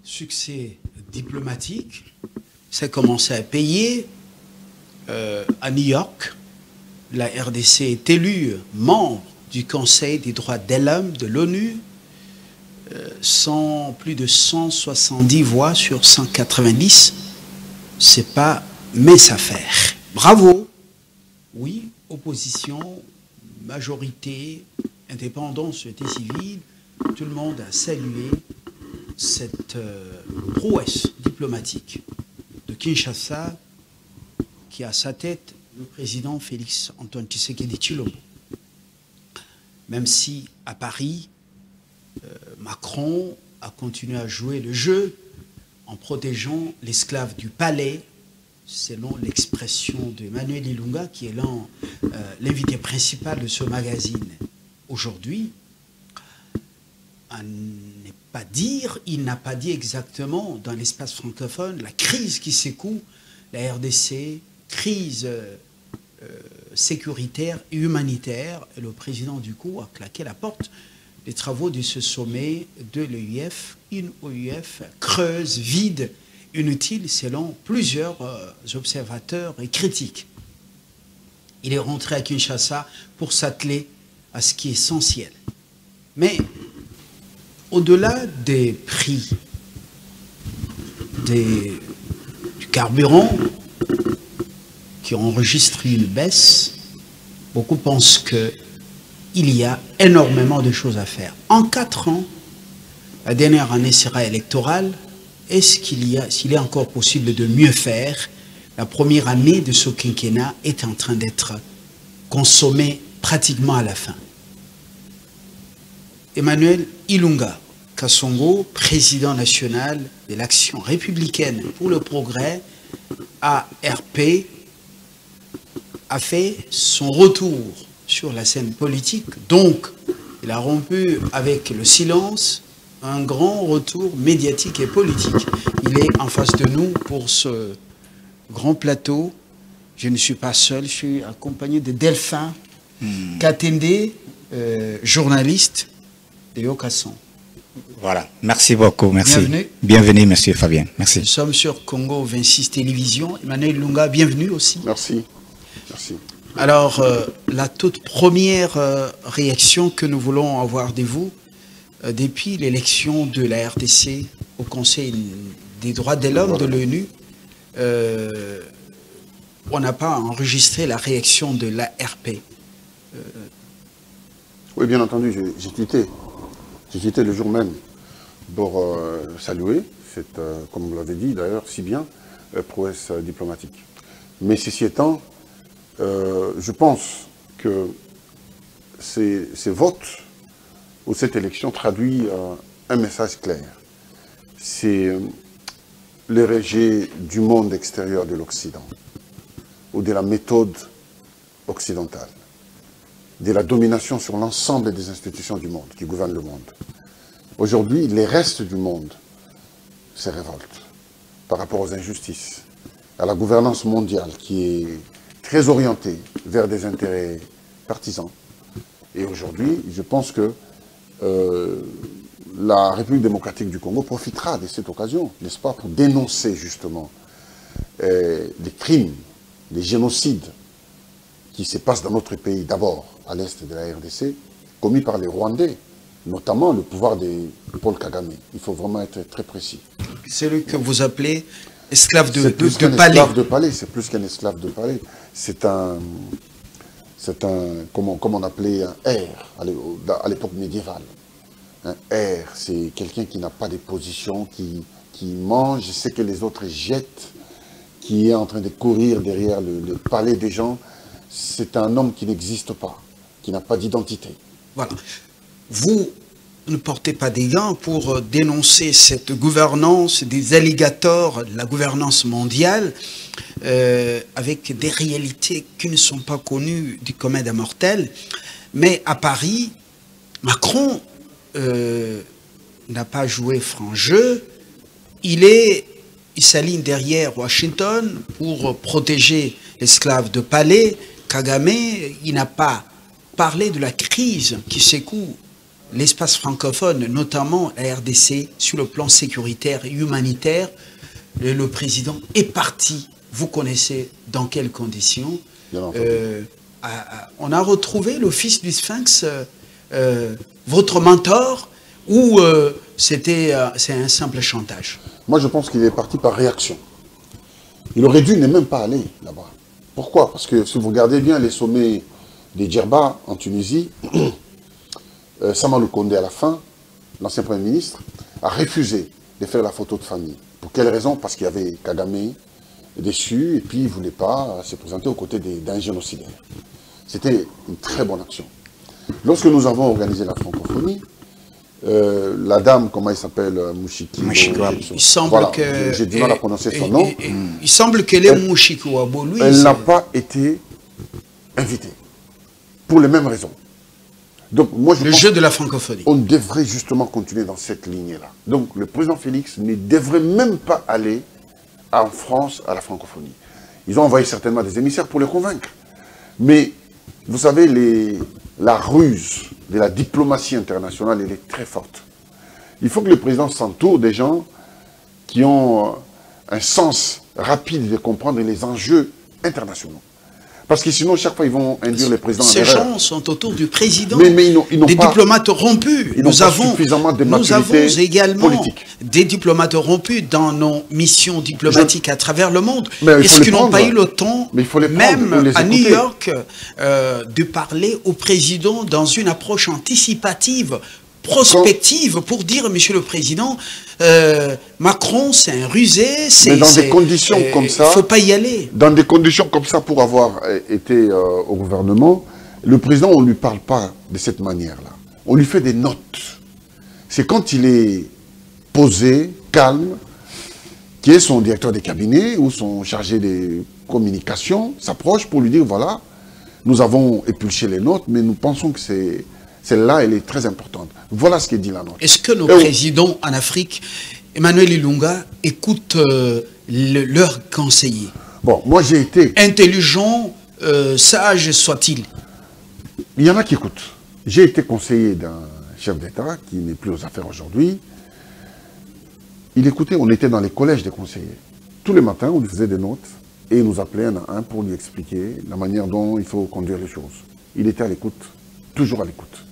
Succès diplomatique, ça a commencé à payer. À New York, la RDC est élue membre du Conseil des droits de l'homme de l'ONU, sans plus de 170 voix sur 190. C'est pas mes affaires. Bravo. Oui, opposition, majorité, indépendance, société civile, tout le monde a salué cette prouesse diplomatique de Kinshasa, qui a à sa tête le président Félix Antoine Tshisekedi Tshilombo. Même si à Paris, Macron a continué à jouer le jeu en protégeant l'esclave du palais, selon l'expression d'Emmanuel Ilunga, qui est l'invité principal de ce magazine aujourd'hui. Il n'a pas dit exactement dans l'espace francophone la crise qui secoue la RDC, crise sécuritaire et humanitaire. Et le président du coup a claqué la porte des travaux de ce sommet de l'EUF, une OUF creuse, vide, inutile selon plusieurs observateurs et critiques. Il est rentré à Kinshasa pour s'atteler à ce qui est essentiel. Mais au-delà des prix du carburant qui enregistrent une baisse, beaucoup pensent qu'il y a énormément de choses à faire. En 4 ans, la dernière année sera électorale. S'il est encore possible de mieux faire? La première année de ce quinquennat est en train d'être consommée pratiquement à la fin. Emmanuel Ilunga Kasongo, président national de l'Action républicaine pour le progrès, ARP, a fait son retour sur la scène politique. Donc, il a rompu avec le silence, un grand retour médiatique et politique. Il est en face de nous pour ce grand plateau. Je ne suis pas seul, je suis accompagné de Delphin Katende, journaliste de Yokasson. Voilà, merci beaucoup, merci. Bienvenue. Bienvenue, monsieur Fabien, merci. Nous sommes sur Congo 26 Télévision. Emmanuel Ilunga, bienvenue aussi. Merci. Merci. Alors, la toute première réaction que nous voulons avoir de vous, depuis l'élection de la RDC au Conseil des droits de l'homme de l'ONU, on n'a pas enregistré la réaction de l'ARP. Oui, bien entendu, j'ai tweeté. J'ai tweeté le jour même pour saluer cette, comme vous l'avez dit d'ailleurs, si bien, prouesse diplomatique. Mais ceci étant, je pense que ces votes ou cette élection traduit un message clair. C'est le rejet du monde extérieur de l'Occident, ou de la méthode occidentale, de la domination sur l'ensemble des institutions du monde, qui gouvernent le monde. Aujourd'hui, les restes du monde se révoltent par rapport aux injustices, à la gouvernance mondiale qui est très orientée vers des intérêts partisans. Et aujourd'hui, je pense que la République démocratique du Congo profitera de cette occasion, n'est-ce pas, pour dénoncer justement les crimes, les génocides qui se passent dans notre pays, d'abord à l'est de la RDC, commis par les Rwandais, notamment le pouvoir de Paul Kagame. Il faut vraiment être très précis. C'est lui que vous appelez esclave de palais. Esclave de palais, c'est plus qu'un esclave de palais. C'est un comment on appelait un air à l'époque médiévale. Un air, c'est quelqu'un qui n'a pas de position, qui mange ce que les autres jettent, qui est en train de courir derrière le palais des gens. C'est un homme qui n'existe pas, qui n'a pas d'identité. Voilà. Vous ne portez pas des gants pour dénoncer cette gouvernance des alligators, la gouvernance mondiale, avec des réalités qui ne sont pas connues du commun des mortels. Mais à Paris, Macron n'a pas joué franc jeu. Il est il s'aligne derrière Washington pour protéger l'esclave de Palais. Kagame, il n'a pas parlé de la crise qui secoue l'espace francophone, notamment la RDC, sur le plan sécuritaire et humanitaire. Le président est parti. Vous connaissez dans quelles conditions. On a retrouvé le fils du Sphinx, votre mentor, ou c'est un simple chantage? Moi, je pense qu'il est parti par réaction. Il aurait dû ne même pas aller là-bas. Pourquoi? Parce que si vous regardez bien les sommets des Djerba en Tunisie, Samalou Kondé, à la fin, l'ancien Premier ministre, a refusé de faire la photo de famille. Pour quelle raison? Parce qu'il y avait Kagame déçu, et puis il ne voulait pas se présenter aux côtés d'un génocidaire. C'était une très bonne action. Lorsque nous avons organisé la francophonie, la dame, comment elle s'appelle, Mouchiki, il semble que... J'ai du mal à prononcer son nom. Il semble qu'elle est Mouchiki Wabo. Elle n'a pas été invitée. Pour les mêmes raisons. Donc, moi, je pense jeu de la francophonie. On devrait justement continuer dans cette lignée-là. Donc, le président Félix ne devrait même pas aller en France à la francophonie. Ils ont envoyé certainement des émissaires pour les convaincre. Mais, vous savez, la ruse de la diplomatie internationale, elle est très forte. Il faut que le président s'entoure des gens qui ont un sens rapide de comprendre les enjeux internationaux. Parce que sinon, chaque fois, ils vont induire les présidents en erreur. Ces gens sont autour du président, mais ils n'ont des pas, diplomates rompus. Nous avons également politique. Des diplomates rompus dans nos missions diplomatiques à travers le monde. Est-ce qu'ils n'ont pas eu le temps, même à New York, de parler au président dans une approche anticipative, prospective, pour dire, Monsieur le Président, Macron, c'est un rusé, mais dans des conditions comme ça, il ne faut pas y aller. Dans des conditions comme ça, pour avoir été au gouvernement, le président, on ne lui parle pas de cette manière-là. On lui fait des notes. C'est quand il est posé, calme, qui est son directeur des cabinets ou son chargé des communications, s'approche pour lui dire, voilà, nous avons épluché les notes, mais nous pensons que celle-là, elle est très importante. Voilà ce qu'est dit la note. Est-ce que nos présidents en Afrique, Emmanuel Ilunga, écoutent leurs conseillers? Bon, moi j'ai été... Intelligent, sage soit-il. Il y en a qui écoutent. J'ai été conseiller d'un chef d'État qui n'est plus aux affaires aujourd'hui. Il écoutait, on était dans les collèges des conseillers. Tous les matins, on lui faisait des notes et il nous appelait un à un pour lui expliquer la manière dont il faut conduire les choses. Il était à l'écoute, toujours à l'écoute.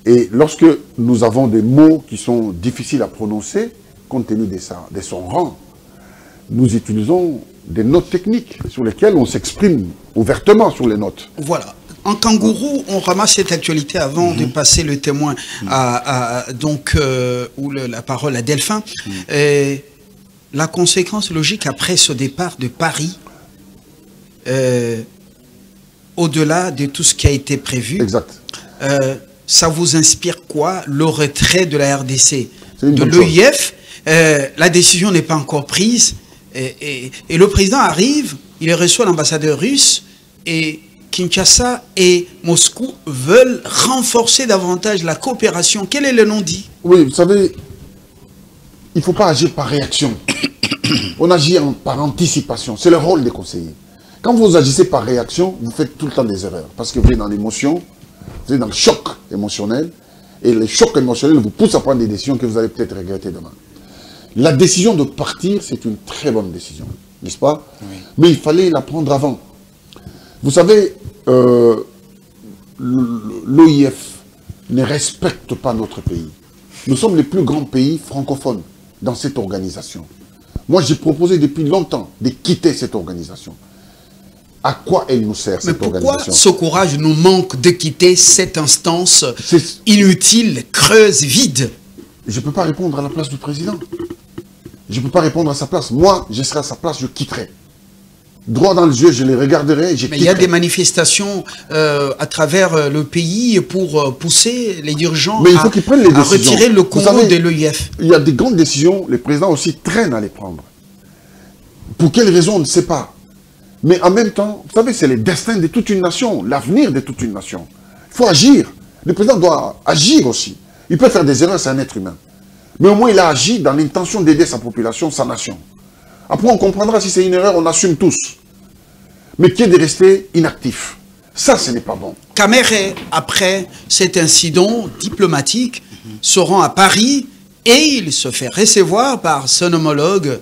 Et lorsque nous avons des mots qui sont difficiles à prononcer, compte tenu de son rang, nous utilisons des notes techniques sur lesquelles on s'exprime ouvertement sur les notes. Voilà. En kangourou, on ramasse cette actualité avant de passer le témoin ou la parole à Delphin. La conséquence logique après ce départ de Paris, au-delà de tout ce qui a été prévu, exact. Ça vous inspire quoi? Le retrait de la RDC, de l'OIF, la décision n'est pas encore prise et le président arrive, il reçoit l'ambassadeur russe et Kinshasa et Moscou veulent renforcer davantage la coopération. Quel est le non-dit? Oui, vous savez, il ne faut pas agir par réaction. On agit par anticipation. C'est le rôle des conseillers. Quand vous agissez par réaction, vous faites tout le temps des erreurs. Parce que vous êtes dans l'émotion, vous êtes dans le choc émotionnel. Et le choc émotionnel vous pousse à prendre des décisions que vous allez peut-être regretter demain. La décision de partir, c'est une très bonne décision. N'est-ce pas? Oui. Mais il fallait la prendre avant. Vous savez, l'OIF ne respecte pas notre pays. Nous sommes les plus grands pays francophones dans cette organisation. Moi, j'ai proposé depuis longtemps de quitter cette organisation. À quoi elle nous sert, cette organisation? Mais pourquoi ce courage nous manque de quitter cette instance inutile, creuse, vide? Je ne peux pas répondre à la place du président. Je ne peux pas répondre à sa place. Moi, je serai à sa place, je quitterai. Droit dans les yeux, je les regarderai et je quitterai. Mais il y a des manifestations à travers le pays pour pousser les dirigeants à retirer le Congo de l'OIF. Il y a des grandes décisions, les présidents aussi traînent à les prendre. Pour quelles raisons, on ne sait pas. Mais en même temps, vous savez, c'est le destin de toute une nation, l'avenir de toute une nation. Il faut agir. Le président doit agir aussi. Il peut faire des erreurs, c'est un être humain. Mais au moins, il a agi dans l'intention d'aider sa population, sa nation. Après, on comprendra si c'est une erreur, on assume tous. Mais qui est de rester inactif. Ça, ce n'est pas bon. Kamere, après cet incident diplomatique, se rend à Paris et il se fait recevoir par son homologue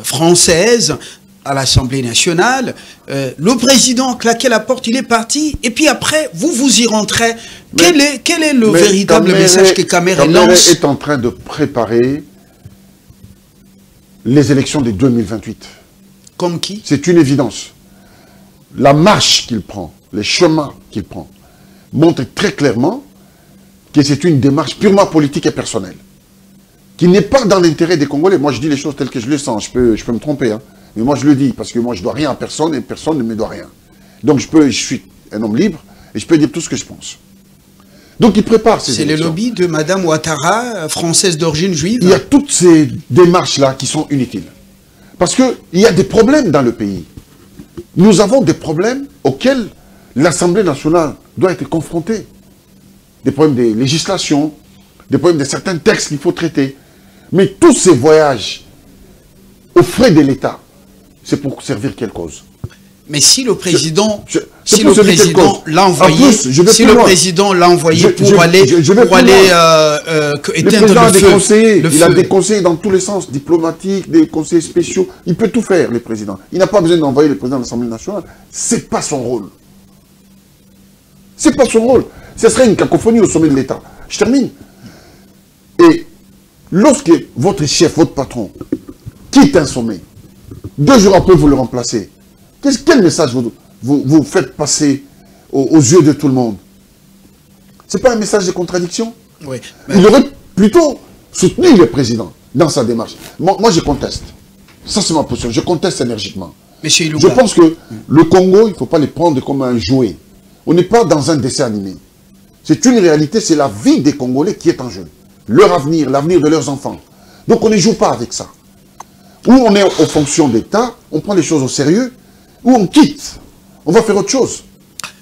française à l'Assemblée nationale. Le président a claqué la porte, il est parti. Et puis après, vous y rentrez. Quel est le véritable message que Kamere lance? Est en train de préparer les élections de 2028. Comme qui? C'est une évidence. La marche qu'il prend, les chemins qu'il prend, montrent très clairement que c'est une démarche purement politique et personnelle, qui n'est pas dans l'intérêt des Congolais. Moi, je dis les choses telles que je les sens. Je peux me tromper, hein. Mais moi, je le dis, parce que moi, je ne dois rien à personne et personne ne me doit rien. Donc, je suis un homme libre et je peux dire tout ce que je pense. Donc, il prépare ces élections. C'est le lobby de Madame Ouattara, française d'origine juive. Il y a toutes ces démarches-là qui sont inutiles. Parce qu'il y a des problèmes dans le pays. Nous avons des problèmes auxquels l'Assemblée nationale doit être confrontée. Des problèmes de législation, des problèmes de certains textes qu'il faut traiter. Mais tous ces voyages aux frais de l'État, c'est pour servir quelle cause? Mais si le président, si le président l'a envoyé, pour aller éteindre le feu, il a des conseillers dans tous les sens, diplomatiques, des conseillers spéciaux. Il peut tout faire, le président. Il n'a pas besoin d'envoyer le président de l'Assemblée nationale. C'est pas son rôle. C'est pas son rôle. Ce serait une cacophonie au sommet de l'État. Je termine. Et lorsque votre chef, votre patron, quitte un sommet, 2 jours après vous le remplacez, quel message vous faites passer aux yeux de tout le monde? Ce n'est pas un message de contradiction? Oui. Il aurait plutôt soutenu le président dans sa démarche. Moi, je conteste. Ça, c'est ma position. Je conteste énergiquement. Monsieur Ilunga. Je pense que le Congo, il ne faut pas les prendre comme un jouet. On n'est pas dans un dessin animé. C'est une réalité, c'est la vie des Congolais qui est en jeu. Leur avenir, l'avenir de leurs enfants. Donc on ne joue pas avec ça. Ou on est aux fonctions d'État, on prend les choses au sérieux, ou on quitte. On va faire autre chose.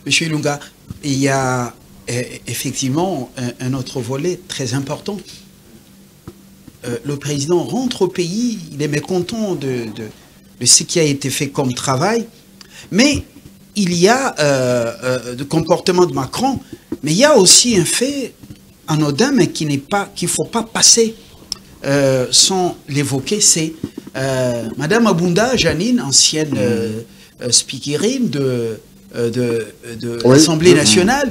Monsieur Ilunga, il y a effectivement un autre volet très important. Le président rentre au pays, il est mécontent de ce qui a été fait comme travail, mais il y a le comportement de Macron, mais il y a aussi un fait anodin, mais qu'il ne faut pas passer sans l'évoquer, c'est Madame Abunda Janine, ancienne speakerine de l'Assemblée nationale,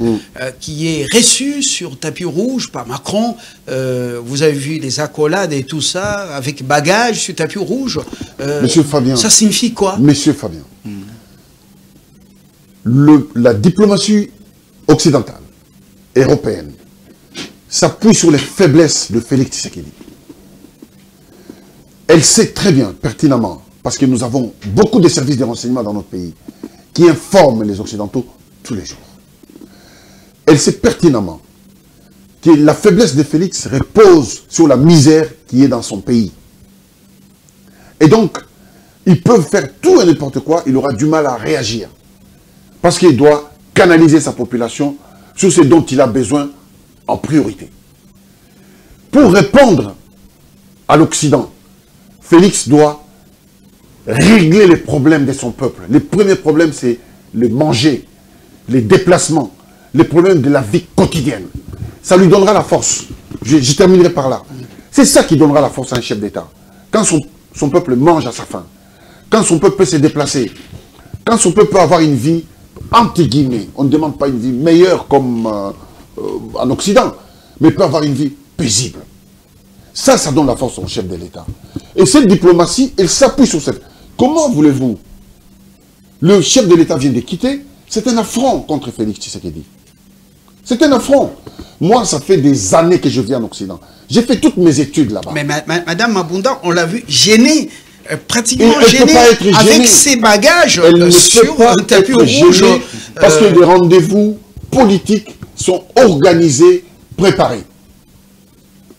qui est reçue sur tapis rouge par Macron. Vous avez vu les accolades et tout ça, avec bagages sur tapis rouge. Monsieur Fabien. Ça signifie quoi? Monsieur Fabien. La diplomatie occidentale, européenne, s'appuie sur les faiblesses de Félix Tshisekedi. Elle sait très bien, pertinemment, parce que nous avons beaucoup de services de renseignement dans notre pays, qui informent les Occidentaux tous les jours. Elle sait pertinemment que la faiblesse de Félix repose sur la misère qui est dans son pays. Et donc, ils peuvent faire tout et n'importe quoi, il aura du mal à réagir. Parce qu'il doit canaliser sa population sur ce dont il a besoin en priorité. Pour répondre à l'Occident, Félix doit régler les problèmes de son peuple. Les premiers problèmes, c'est le manger, les déplacements, les problèmes de la vie quotidienne. Ça lui donnera la force. Je terminerai par là. C'est ça qui donnera la force à un chef d'État. Quand son peuple mange à sa faim, quand son peuple peut se déplacer, quand son peuple peut avoir une vie, entre guillemets, on ne demande pas une vie meilleure comme en Occident, mais peut avoir une vie paisible. Ça donne la force au chef de l'État. Et cette diplomatie, elle s'appuie sur cette... Comment voulez-vous? Le chef de l'État vient de quitter, c'est un affront contre Félix Tshisekedi. C'est un affront. Moi, ça fait des années que je vis en Occident. J'ai fait toutes mes études là-bas. Mais Madame Mabunda, on l'a vu gênée, pratiquement gênée, avec ses bagages sur un tapis rouge. Parce que les rendez-vous politiques sont organisés, préparés.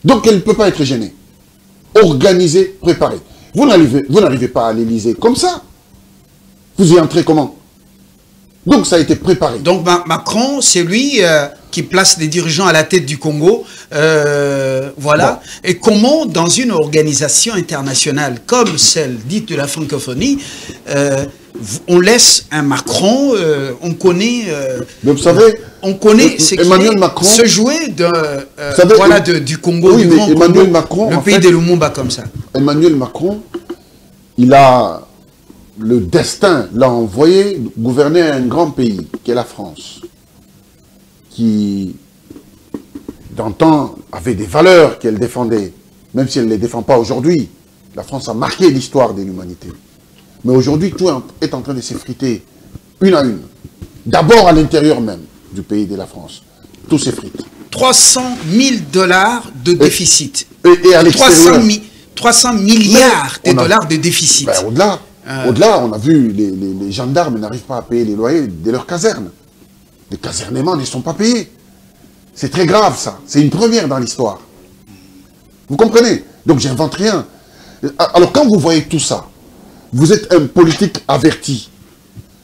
Donc elle ne peut pas être gênée. Organisée, préparée. Vous n'arrivez pas à l'Élysée comme ça. Vous y entrez comment? Donc ça a été préparé. Donc Macron, c'est lui qui place des dirigeants à la tête du Congo. Voilà. Bon. Et comment, dans une organisation internationale comme celle dite de la francophonie, on laisse un Macron, on connaît... mais vous savez, on connaît Emmanuel Macron se jouer voilà, du Congo, oui, du grand Emmanuel Congo, Macron, le pays de Lumumba comme ça. Emmanuel Macron, il a le destin, l'a envoyé gouverner un grand pays, qui est la France, qui, d'antan, avait des valeurs qu'elle défendait, même si elle ne les défend pas aujourd'hui. La France a marqué l'histoire de l'humanité. Mais aujourd'hui, tout est en train de s'effriter, une à une. D'abord à l'intérieur même du pays de la France. Tout s'effrite. 300 000 $ de déficit. Et à l'extérieur. 300 milliards de dollars de déficit. Ben, au-delà, on a vu les gendarmes n'arrivent pas à payer les loyers de leurs casernes. Les casernements ne sont pas payés. C'est très grave, ça. C'est une première dans l'histoire. Vous comprenez? Donc, j'invente rien. Alors, quand vous voyez tout ça, vous êtes un politique averti.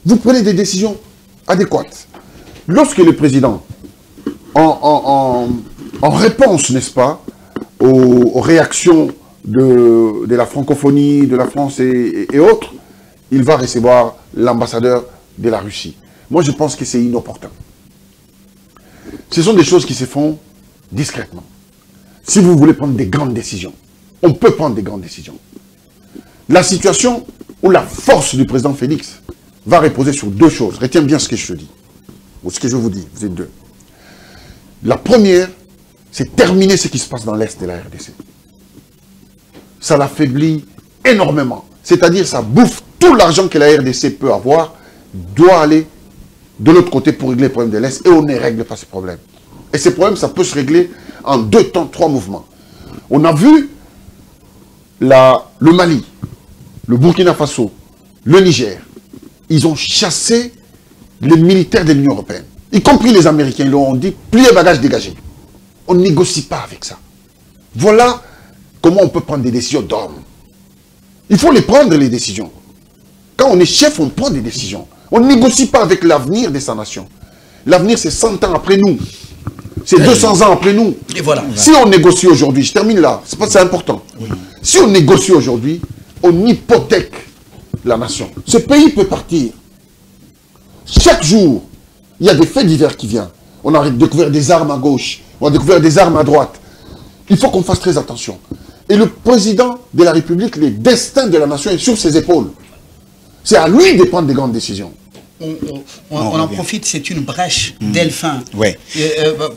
Vous prenez des décisions adéquates. Lorsque le président, en réponse, n'est-ce pas, aux réactions de la francophonie, de la France et autres, il va recevoir l'ambassadeur de la Russie. Moi, je pense que c'est inopportun. Ce sont des choses qui se font discrètement. Si vous voulez prendre des grandes décisions, on peut prendre des grandes décisions. La situation où la force du président Félix va reposer sur deux choses. Retiens bien ce que je te dis, ou ce que je vous dis, vous êtes deux. La première, c'est terminer ce qui se passe dans l'Est de la RDC. Ça l'affaiblit énormément. C'est-à-dire, ça bouffe tout l'argent que la RDC peut avoir, doit aller de l'autre côté pour régler les problèmes de l'Est, et on ne règle pas ces problèmes. Et ces problèmes, ça peut se régler en 2 temps, 3 mouvements. On a vu le Mali, le Burkina Faso, le Niger. Ils ont chassé les militaires de l'Union européenne, y compris les Américains. Ils leur ont dit, pliez bagages, dégagez. On ne négocie pas avec ça. Voilà comment on peut prendre des décisions d'hommes. Il faut les prendre, les décisions. Quand on est chef, on prend des décisions. On ne négocie pas avec l'avenir de sa nation. L'avenir, c'est 100 ans après nous. C'est 200 ans après nous. Et voilà. Si on négocie aujourd'hui, je termine là, c'est important. Oui. Si on négocie aujourd'hui, on hypothèque la nation. Ce pays peut partir. Chaque jour, il y a des faits divers qui viennent. On a découvert des armes à gauche, on a découvert des armes à droite. Il faut qu'on fasse très attention. Et le président de la République, le destin de la nation est sur ses épaules. C'est à lui de prendre des grandes décisions. On en profite, c'est une brèche, Delphin. Ouais.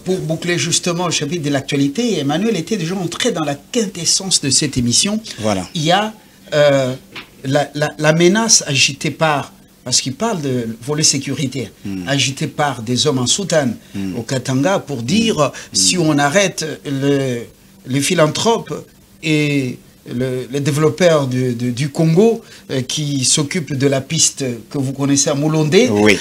Pour boucler justement le chapitre de l'actualité, Emmanuel était déjà entré dans la quintessence de cette émission. Voilà. Il y a la menace agitée par, parce qu'il parle de volet sécuritaire, agitée par des hommes en Soudan, au Katanga, pour dire si on arrête les philanthropes et le développeur du Congo qui s'occupe de la piste que vous connaissez à Moulondé, oui.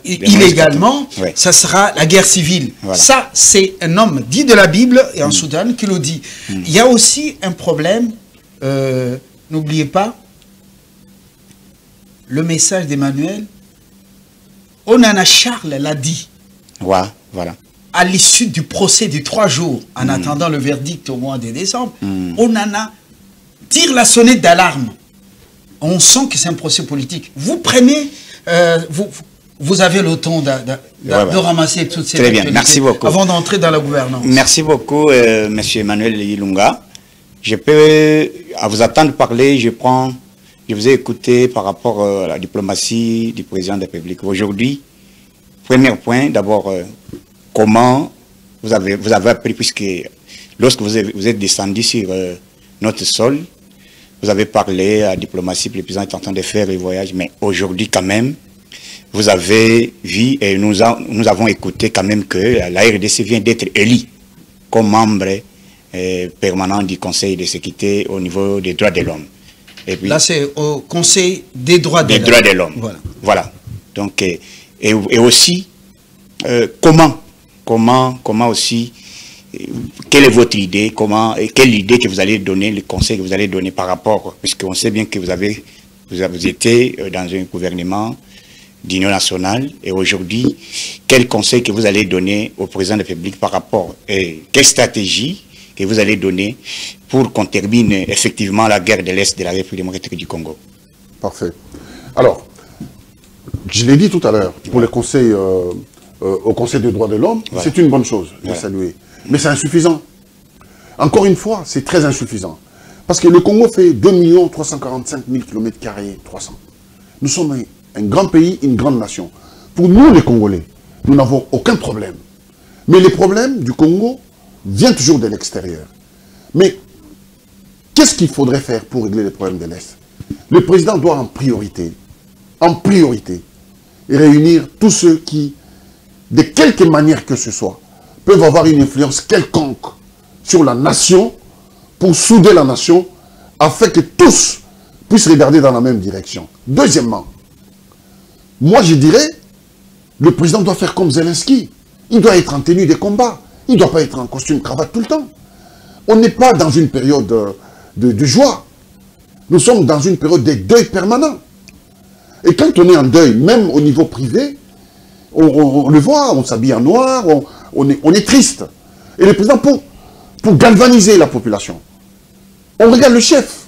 Illégalement, oui. Ça sera la guerre civile. Voilà. Ça, c'est un homme dit de la Bible et en Soudan qui le dit. Il y a aussi un problème, n'oubliez pas, le message d'Emmanuel, Onana Charles l'a dit. Ouais, voilà. À l'issue du procès de 3 jours, en attendant le verdict au mois de décembre, Onana tire la sonnette d'alarme. On sent que c'est un procès politique. Vous prenez, vous avez le temps de ramasser toutes ces Très bien, merci beaucoup. Avant d'entrer dans la gouvernance. Merci beaucoup, M. Emmanuel Ilunga. Je peux, à vous attendre parler, je vous ai écouté par rapport à la diplomatie du président de la République. Aujourd'hui, premier point, d'abord, comment vous avez appris, puisque lorsque vous êtes descendu sur notre sol, vous avez parlé à la diplomatie, le président est en train de faire le voyage, mais aujourd'hui quand même, vous avez vu et nous avons écouté quand même que la RDC vient d'être élue comme membre permanent du Conseil de sécurité au niveau des droits de l'homme. Là, c'est au Conseil des droits de l'homme. Des droits de l'homme. Voilà. Donc, et aussi, comment aussi, quelle est votre idée, quelle idée que vous allez donner, le conseil que vous allez donner par rapport, puisqu'on sait bien que vous étiez dans un gouvernement d'Union nationale. Et aujourd'hui, quel conseil que vous allez donner au président de la République par rapport et quelle stratégie que vous allez donner pour qu'on termine effectivement la guerre de l'Est de la République démocratique du Congo? Parfait. Alors, je l'ai dit tout à l'heure, pour le conseil, au Conseil des droits de l'homme, c'est une bonne chose de saluer. Mais c'est insuffisant. Encore une fois, c'est très insuffisant. Parce que le Congo fait 2 345 000 km², 300. Nous sommes un grand pays, une grande nation. Pour nous, les Congolais, nous n'avons aucun problème. Mais les problèmes du Congo viennent toujours de l'extérieur. Mais qu'est-ce qu'il faudrait faire pour régler les problèmes de l'Est? Le président doit en priorité, réunir tous ceux qui, de quelque manière que ce soit, peuvent avoir une influence quelconque sur la nation, pour souder la nation, afin que tous puissent regarder dans la même direction. Deuxièmement, moi je dirais, le président doit faire comme Zelensky. Il doit être en tenue de combat. Il ne doit pas être en costume cravate tout le temps. On n'est pas dans une période de joie. Nous sommes dans une période de deuil permanent. Et quand on est en deuil, même au niveau privé, on le voit, on s'habille en noir, on est triste. Et le président, pour galvaniser la population, on regarde le chef.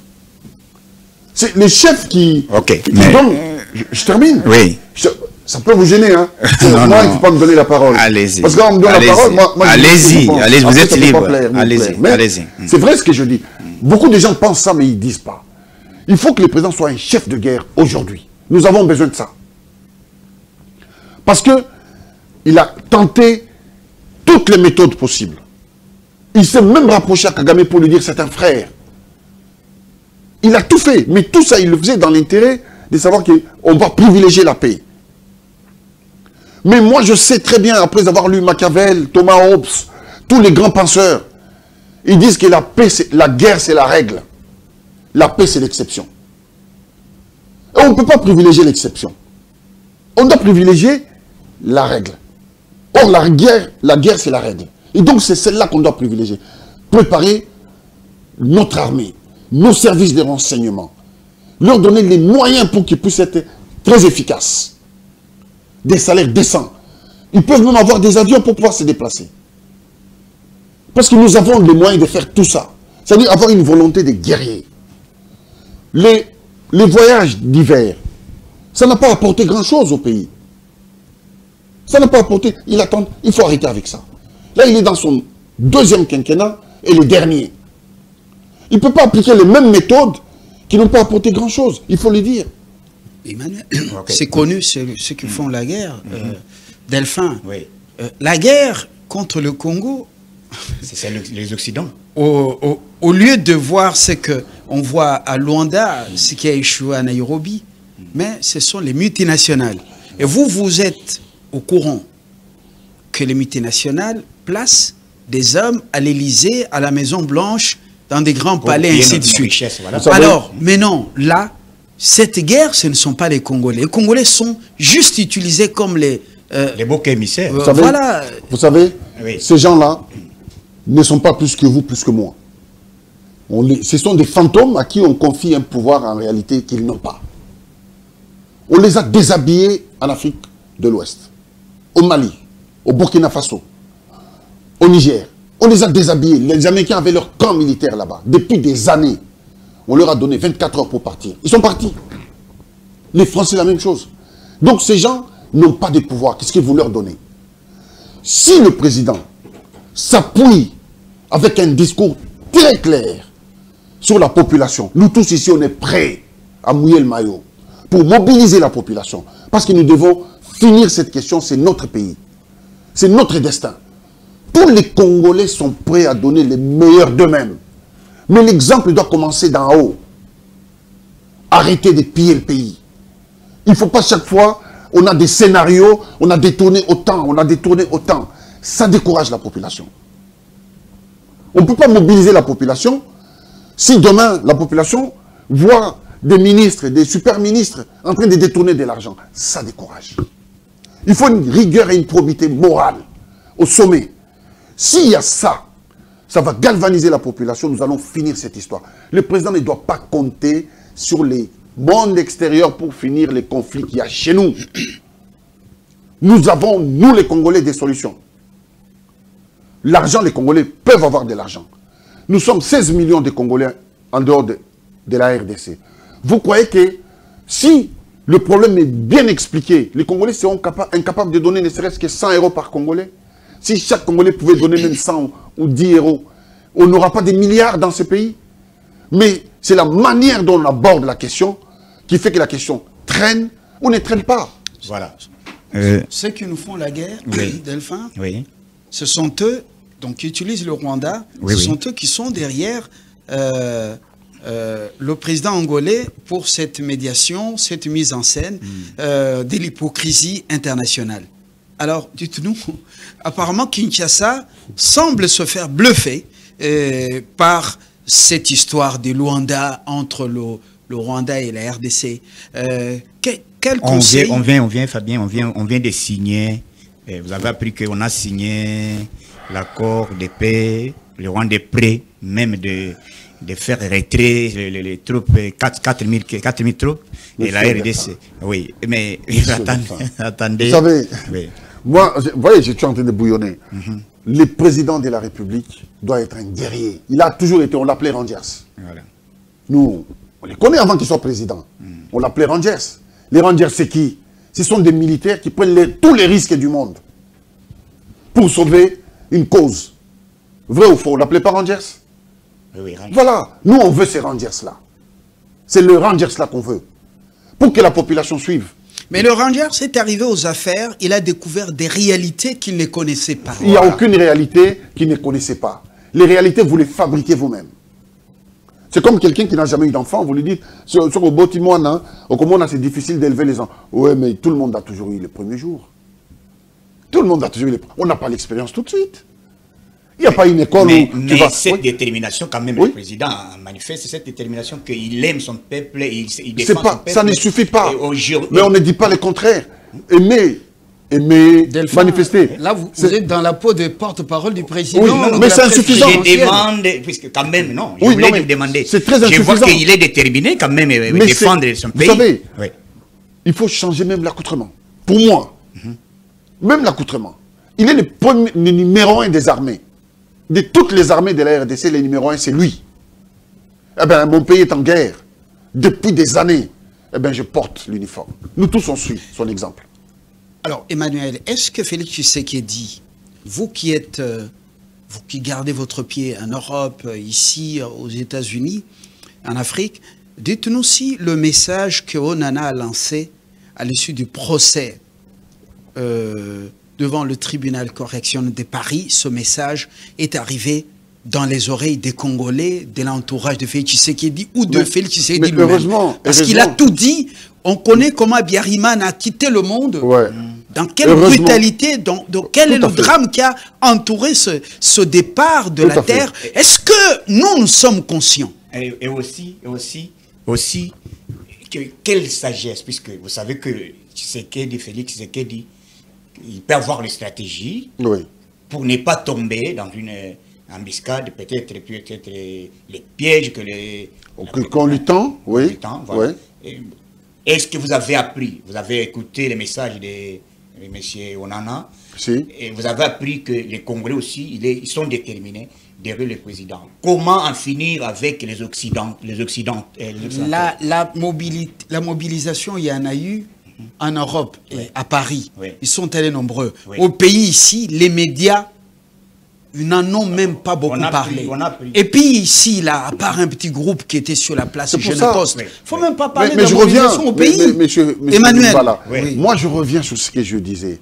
C'est le chef qui... Ok. Donc, je termine. Oui. Ça peut vous gêner, hein. Moi, il ne faut pas me donner la parole. Allez-y. Parce que quand on me donne la parole, moi allez-y, allez-y, vous êtes libre. Allez-y, allez-y. C'est vrai ce que je dis. Beaucoup de gens pensent ça, mais ils ne disent pas. Il faut que le président soit un chef de guerre aujourd'hui. Nous avons besoin de ça. Parce que il a tenté toutes les méthodes possibles. Il s'est même rapproché à Kagame pour lui dire c'est un frère. Il a tout fait, mais tout ça, il le faisait dans l'intérêt de savoir qu'on va privilégier la paix. Mais moi, je sais très bien, après avoir lu Machiavel, Thomas Hobbes, tous les grands penseurs, ils disent que la guerre, c'est la règle. La paix, c'est l'exception. Et on ne peut pas privilégier l'exception. On doit privilégier la règle. Or, la guerre, c'est la règle. Et donc, c'est celle-là qu'on doit privilégier. Préparer notre armée, nos services de renseignement, leur donner les moyens pour qu'ils puissent être très efficaces. Des salaires décents. Ils peuvent même avoir des avions pour pouvoir se déplacer. Parce que nous avons les moyens de faire tout ça. C'est-à-dire avoir une volonté de guerrier. Les voyages d'hiver, ça n'a pas apporté grand-chose au pays. Ça n'a pas apporté... Il faut arrêter avec ça. Là, il est dans son deuxième quinquennat et le dernier. Il ne peut pas appliquer les mêmes méthodes qui n'ont pas apporté grand-chose. Il faut le dire. Emmanuel, c'est connu, ceux qui font la guerre. Delphin, la guerre contre le Congo... C'est les Occidents. Au lieu de voir ce qu'on voit à Luanda, ce qui a échoué à Nairobi, mais ce sont les multinationales. Et vous êtes au courant que les multinationales placent des hommes à l'Élysée, à la Maison Blanche, dans des grands palais, ainsi de suite. Alors, mais non, là, cette guerre, ce ne sont pas les Congolais. Les Congolais sont juste utilisés comme les boucs émissaires. Vous savez, ces gens-là ne sont pas plus que vous, plus que moi. Ce sont des fantômes à qui on confie un pouvoir en réalité qu'ils n'ont pas. On les a déshabillés en Afrique de l'Ouest, au Mali, au Burkina Faso, au Niger. On les a déshabillés. Les Américains avaient leur camp militaire là-bas. Depuis des années, on leur a donné 24 heures pour partir. Ils sont partis. Les Français, la même chose. Donc ces gens n'ont pas de pouvoir. Qu'est-ce que vous leur donnez? Si le président s'appuie avec un discours très clair sur la population, nous tous ici, on est prêts à mouiller le maillot pour mobiliser la population. Parce que nous devons finir cette question, c'est notre pays. C'est notre destin. Tous les Congolais sont prêts à donner les meilleurs d'eux-mêmes. Mais l'exemple doit commencer d'en haut. Arrêtez de piller le pays. Il ne faut pas chaque fois, on a des scénarios, on a détourné autant, on a détourné autant. Ça décourage la population. On ne peut pas mobiliser la population si demain la population voit des ministres, des super-ministres en train de détourner de l'argent. Ça décourage. Il faut une rigueur et une probité morale au sommet. S'il y a ça, ça va galvaniser la population, nous allons finir cette histoire. Le président ne doit pas compter sur les mondes extérieurs pour finir les conflits qu'il y a chez nous. Nous avons, nous les Congolais, des solutions. L'argent, les Congolais peuvent avoir de l'argent. Nous sommes 16 millions de Congolais en dehors de la RDC. Vous croyez que si le problème est bien expliqué, les Congolais seront incapables de donner ne serait-ce que 100 € par Congolais? Si chaque Congolais pouvait donner même 100 ou 10 €, on n'aura pas des milliards dans ce pays. Mais c'est la manière dont on aborde la question qui fait que la question traîne ou ne traîne pas. Voilà. Ceux qui nous font la guerre, Delphin, oui. Ce sont eux, donc qui utilisent le Rwanda, ce sont eux qui sont derrière le président angolais pour cette médiation, cette mise en scène de l'hypocrisie internationale. Alors, dites-nous, apparemment Kinshasa semble se faire bluffer par cette histoire de Luanda entre le Rwanda et la RDC. Quel conseil... On vient, Fabien, on vient de signer, vous avez appris qu'on a signé l'accord de paix, le Rwanda est prêt même de faire retrait les troupes, 4000 troupes, et la RDC. Oui, mais attendez. Vous savez, moi, vous voyez, je suis en train de bouillonner. Le président de la République doit être un guerrier. Il a toujours été, on l'appelait Rangers. Voilà. Nous, on les connaît avant qu'ils soient présidents. On l'appelait Rangers. Les Rangers, c'est qui? Ce sont des militaires qui prennent tous les risques du monde pour sauver une cause. Vrai ou faux? On l'appelait pas Rangers? Oui, Rangers. Voilà. Nous, on veut ces Rangers-là. C'est le Rangers-là qu'on veut. Pour que la population suive. Mais le Rangers est arrivé aux affaires, il a découvert des réalités qu'il ne connaissait pas. Il n'y a aucune réalité qu'il ne connaissait pas. Les réalités, vous les fabriquez vous-même. C'est comme quelqu'un qui n'a jamais eu d'enfant, vous lui dites, sur le bâtiment, au Comona, c'est difficile d'élever les enfants. Oui, mais tout le monde a toujours eu les premiers jours. Tout le monde a toujours eu les premiers jours. On n'a pas l'expérience tout de suite. Il n'y a pas une école mais tu vas... cette détermination, quand même, le président manifeste cette détermination qu'il aime son peuple, il défend son peuple. Ça ne suffit pas. Mais on ne dit pas le contraire. Aimer, Delphin, manifester. Là, vous êtes dans la peau de porte-parole du président. Oui, mais c'est insuffisant. Je demande, puisque quand même, non, je voulais vous demander. C'est très insuffisant. Je vois qu'il est déterminé quand même à défendre son pays. Vous savez, il faut changer même l'accoutrement. Pour moi, même l'accoutrement. Il est le numéro 1 des armées. De toutes les armées de la RDC, le numéro 1, c'est lui. Eh bien, mon pays est en guerre. Depuis des années, eh bien, je porte l'uniforme. Nous tous, on suit son exemple. Alors, Emmanuel, est-ce que Félix Tshisekedi, vous qui gardez votre pied en Europe, ici, aux États-Unis, en Afrique, dites-nous si le message que Onana a lancé à l'issue du procès devant le tribunal correctionnel de Paris, ce message est arrivé dans les oreilles des Congolais, de l'entourage de Félix Tshisekedi ou de Félix Tshisekedi lui-même. Parce qu'il a tout dit. On connaît comment Biariman a quitté le monde. Ouais. Dans quelle brutalité, dans quel est le drame qui a entouré ce départ de la terre. Est-ce que nous sommes conscients? Et aussi, quelle sagesse, puisque vous savez que Félix Tshisekedi, il peut avoir une stratégie pour ne pas tomber dans une embuscade, peut-être les pièges qu'on lui tend, voilà. Est-ce que vous avez appris, vous avez écouté les messages de M. Onana, et vous avez appris que les Congolais aussi, ils sont déterminés derrière le président. Comment en finir avec les Occidentaux? La mobilisation, il y en a eu en Europe, et à Paris. Ils sont allés nombreux. Au pays ici, les médias n'en ont même pas beaucoup parlé. Et puis ici, là, à part un petit groupe qui était sur la place Genepost, il ne faut même pas parler de la mobilisation au pays. Emmanuel, moi je reviens sur ce que je disais.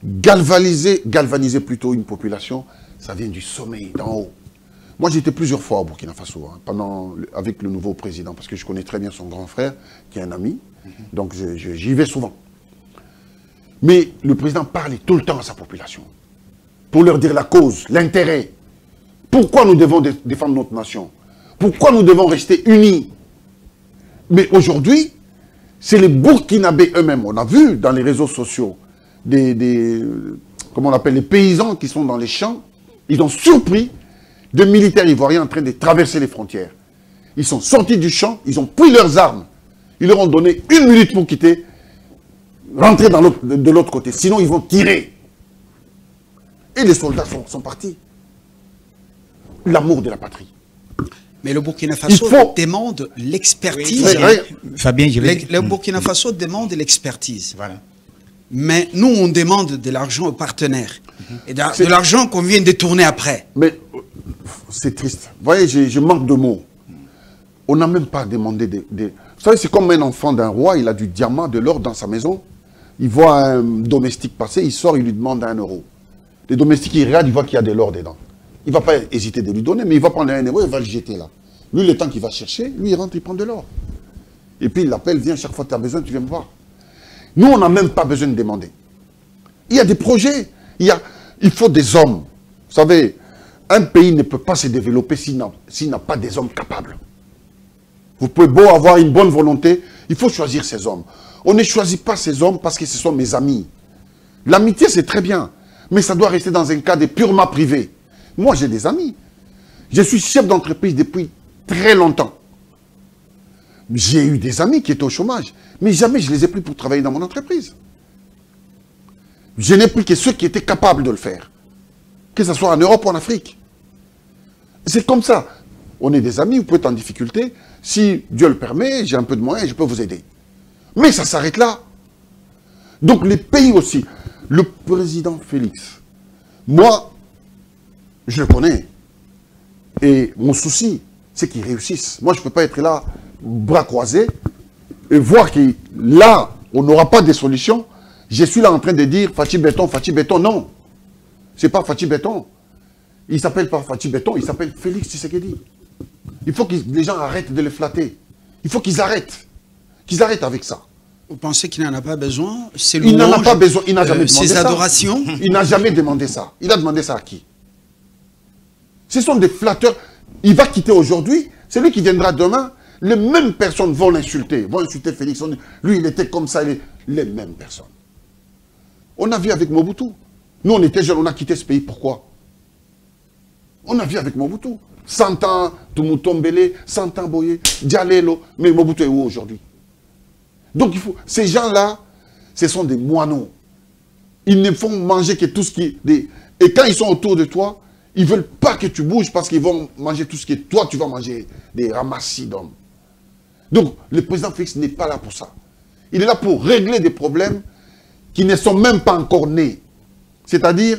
Galvaniser plutôt une population, ça vient du sommet, d'en haut. Moi j'étais plusieurs fois au Burkina Faso, avec le nouveau président, parce que je connais très bien son grand frère, qui est un ami. Donc j'y vais souvent. Mais le président parlait tout le temps à sa population. Pour leur dire la cause, l'intérêt. Pourquoi nous devons défendre notre nation? Pourquoi nous devons rester unis? Mais aujourd'hui, c'est les Burkinabés eux-mêmes. On a vu dans les réseaux sociaux comment on appelle, les paysans qui sont dans les champs. Ils ont surpris de militaires ivoiriens en train de traverser les frontières. Ils sont sortis du champ, ils ont pris leurs armes. Ils leur ont donné 1 minute pour quitter rentrer de l'autre côté. Sinon, ils vont tirer. Et les soldats sont partis. L'amour de la patrie. Mais le Burkina Faso demande l'expertise. Fabien, Le Burkina Faso demande l'expertise. Voilà. Mais nous, on demande de l'argent aux partenaires. Et de l'argent qu'on vient détourner après. Mais c'est triste. Vous voyez, je manque de mots. On n'a même pas demandé des... Vous savez, c'est comme un enfant d'un roi, il a du diamant, de l'or dans sa maison. Il voit un domestique passer, il sort, il lui demande 1 euro. Le domestique, il regarde, il voit qu'il y a de l'or dedans. Il ne va pas hésiter de lui donner, mais il va prendre 1 euro, il va le jeter là. Lui, le temps qu'il va chercher, lui, il rentre, il prend de l'or. Et puis, il l'appelle, viens, chaque fois que tu as besoin, tu viens me voir. Nous, on n'a même pas besoin de demander. Il y a des projets, il faut des hommes. Vous savez, un pays ne peut pas se développer s'il n'a pas des hommes capables. Vous pouvez beau avoir une bonne volonté, il faut choisir ces hommes. On ne choisit pas ces hommes parce que ce sont mes amis. L'amitié, c'est très bien, mais ça doit rester dans un cadre purement privé. Moi, j'ai des amis. Je suis chef d'entreprise depuis très longtemps. J'ai eu des amis qui étaient au chômage, mais jamais je les ai pris pour travailler dans mon entreprise. Je n'ai pris que ceux qui étaient capables de le faire. Que ce soit en Europe ou en Afrique. C'est comme ça. On est des amis, vous pouvez être en difficulté. Si Dieu le permet, j'ai un peu de moyens, je peux vous aider. Mais ça s'arrête là. Donc les pays aussi. Le président Félix, moi, je le connais. Et mon souci, c'est qu'il réussisse. Moi, je ne peux pas être là, bras croisés, et voir que là, on n'aura pas de solutions. Je suis là en train de dire Fachi Béton, non. Ce n'est pas Fachi Béton. Il ne s'appelle pas Fachi Béton, il s'appelle Félix Tshisekedi. Il faut que les gens arrêtent de le flatter. Il faut qu'ils arrêtent. Qu'ils arrêtent avec ça. Vous pensez qu'il n'en a pas besoin? Il n'en a pas besoin, il n'a jamais demandé ça. Ses adorations? Il n'a jamais demandé ça. Il a demandé ça à qui? Ce sont des flatteurs. Il va quitter aujourd'hui, c'est lui qui viendra demain. Les mêmes personnes vont l'insulter, vont insulter Félix. Lui, il était comme ça, les mêmes personnes. On a vu avec Mobutu. Nous, on était jeunes, on a quitté ce pays. Pourquoi? On a vu avec Mobutu. 100 ans, Tumutombele, 100 ans Boye, Dialelo. Mais Mobutu est où aujourd'hui? Donc, ces gens-là, ce sont des moineaux. Ils ne font manger que tout ce qui... Et quand ils sont autour de toi, ils ne veulent pas que tu bouges parce qu'ils vont manger tout ce que toi, tu vas manger. Des ramassis d'hommes. Donc, le président Félix n'est pas là pour ça. Il est là pour régler des problèmes qui ne sont même pas encore nés. C'est-à-dire,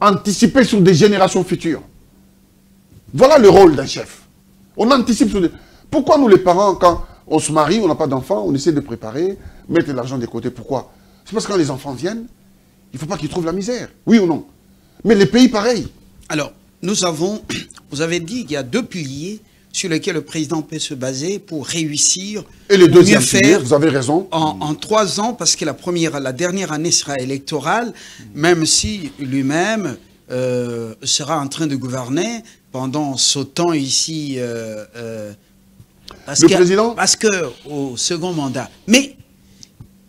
anticiper sur des générations futures. Voilà le rôle d'un chef. On anticipe sur des... Pourquoi nous, les parents, quand on se marie, on n'a pas d'enfants, on essaie de préparer, mettre de l'argent de côté. Pourquoi? C'est parce que quand les enfants viennent, il ne faut pas qu'ils trouvent la misère. Oui ou non? Mais les pays, pareil. Alors, vous avez dit qu'il y a 2 piliers sur lesquels le président peut se baser pour réussir. Et le deuxième pilier, vous avez raison. En 3 ans, parce que la dernière année sera électorale, même si lui-même sera en train de gouverner pendant ce temps ici. Parce que au second mandat. Mais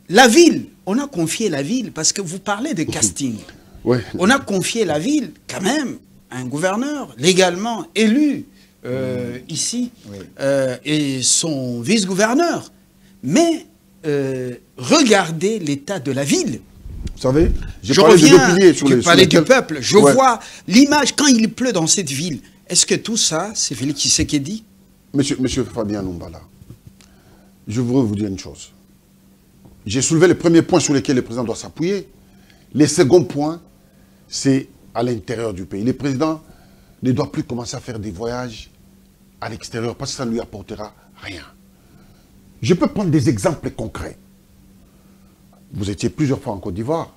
la ville, on a confié la ville, parce que vous parlez de casting. Ouais. On a confié la ville, quand même, à un gouverneur légalement élu ici, oui. Et son vice-gouverneur. Mais regardez l'état de la ville. Vous savez, je parlais du peuple. Je vois l'image quand il pleut dans cette ville. Est-ce que tout ça, c'est Félix Tshisekedi? Monsieur Fabien Numbala, je voudrais vous dire une chose. J'ai soulevé les premiers points sur lesquels le président doit s'appuyer. Les seconds points, c'est à l'intérieur du pays. Le président ne doit plus commencer à faire des voyages à l'extérieur parce que ça ne lui apportera rien. Je peux prendre des exemples concrets. Vous étiez plusieurs fois en Côte d'Ivoire.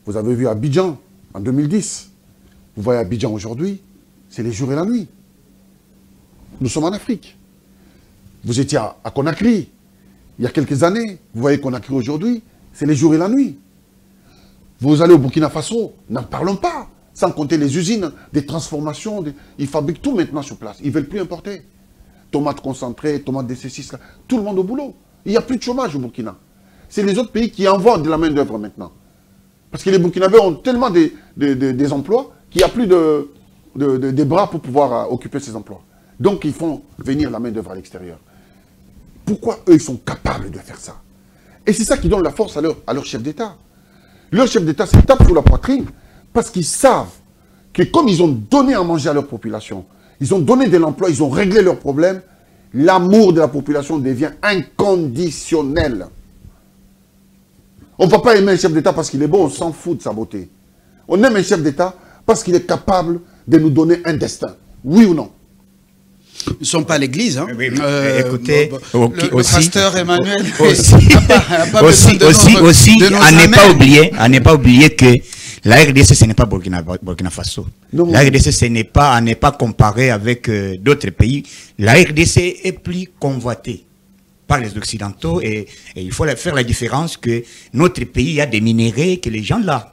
Vous avez vu Abidjan en 2010. Vous voyez Abidjan aujourd'hui, c'est les jours et la nuit. Nous sommes en Afrique. Vous étiez à Conakry il y a quelques années. Vous voyez Conakry aujourd'hui, c'est les jours et la nuit. Vous allez au Burkina Faso, n'en parlons pas. Sans compter les usines, des transformations. Ils fabriquent tout maintenant sur place. Ils ne veulent plus importer. Tomates concentrées, tomates de C6, tout le monde au boulot. Il n'y a plus de chômage au Burkina. C'est les autres pays qui envoient de la main-d'œuvre maintenant. Parce que les Burkinabés ont tellement des emplois qu'il n'y a plus de bras pour pouvoir occuper ces emplois. Donc, ils font venir la main-d'œuvre à l'extérieur. Pourquoi eux, ils sont capables de faire ça? Et c'est ça qui donne la force à leur chef d'État. Leur chef d'État se tape sur la poitrine parce qu'ils savent que comme ils ont donné à manger à leur population, ils ont donné de l'emploi, ils ont réglé leurs problèmes, l'amour de la population devient inconditionnel. On ne va pas aimer un chef d'État parce qu'il est beau, on s'en fout de sa beauté. On aime un chef d'État parce qu'il est capable de nous donner un destin. Oui ou non? Nous ne sommes pas à l'église. Hein. Oui, écoutez, le pasteur Emmanuel aussi, à ne pas oublier que la RDC, ce n'est pas Burkina Faso. Non. La RDC, ce n'est pas à ne pas comparer avec d'autres pays. La RDC est plus convoitée par les Occidentaux et il faut faire la différence que notre pays a des minéraux que les gens là,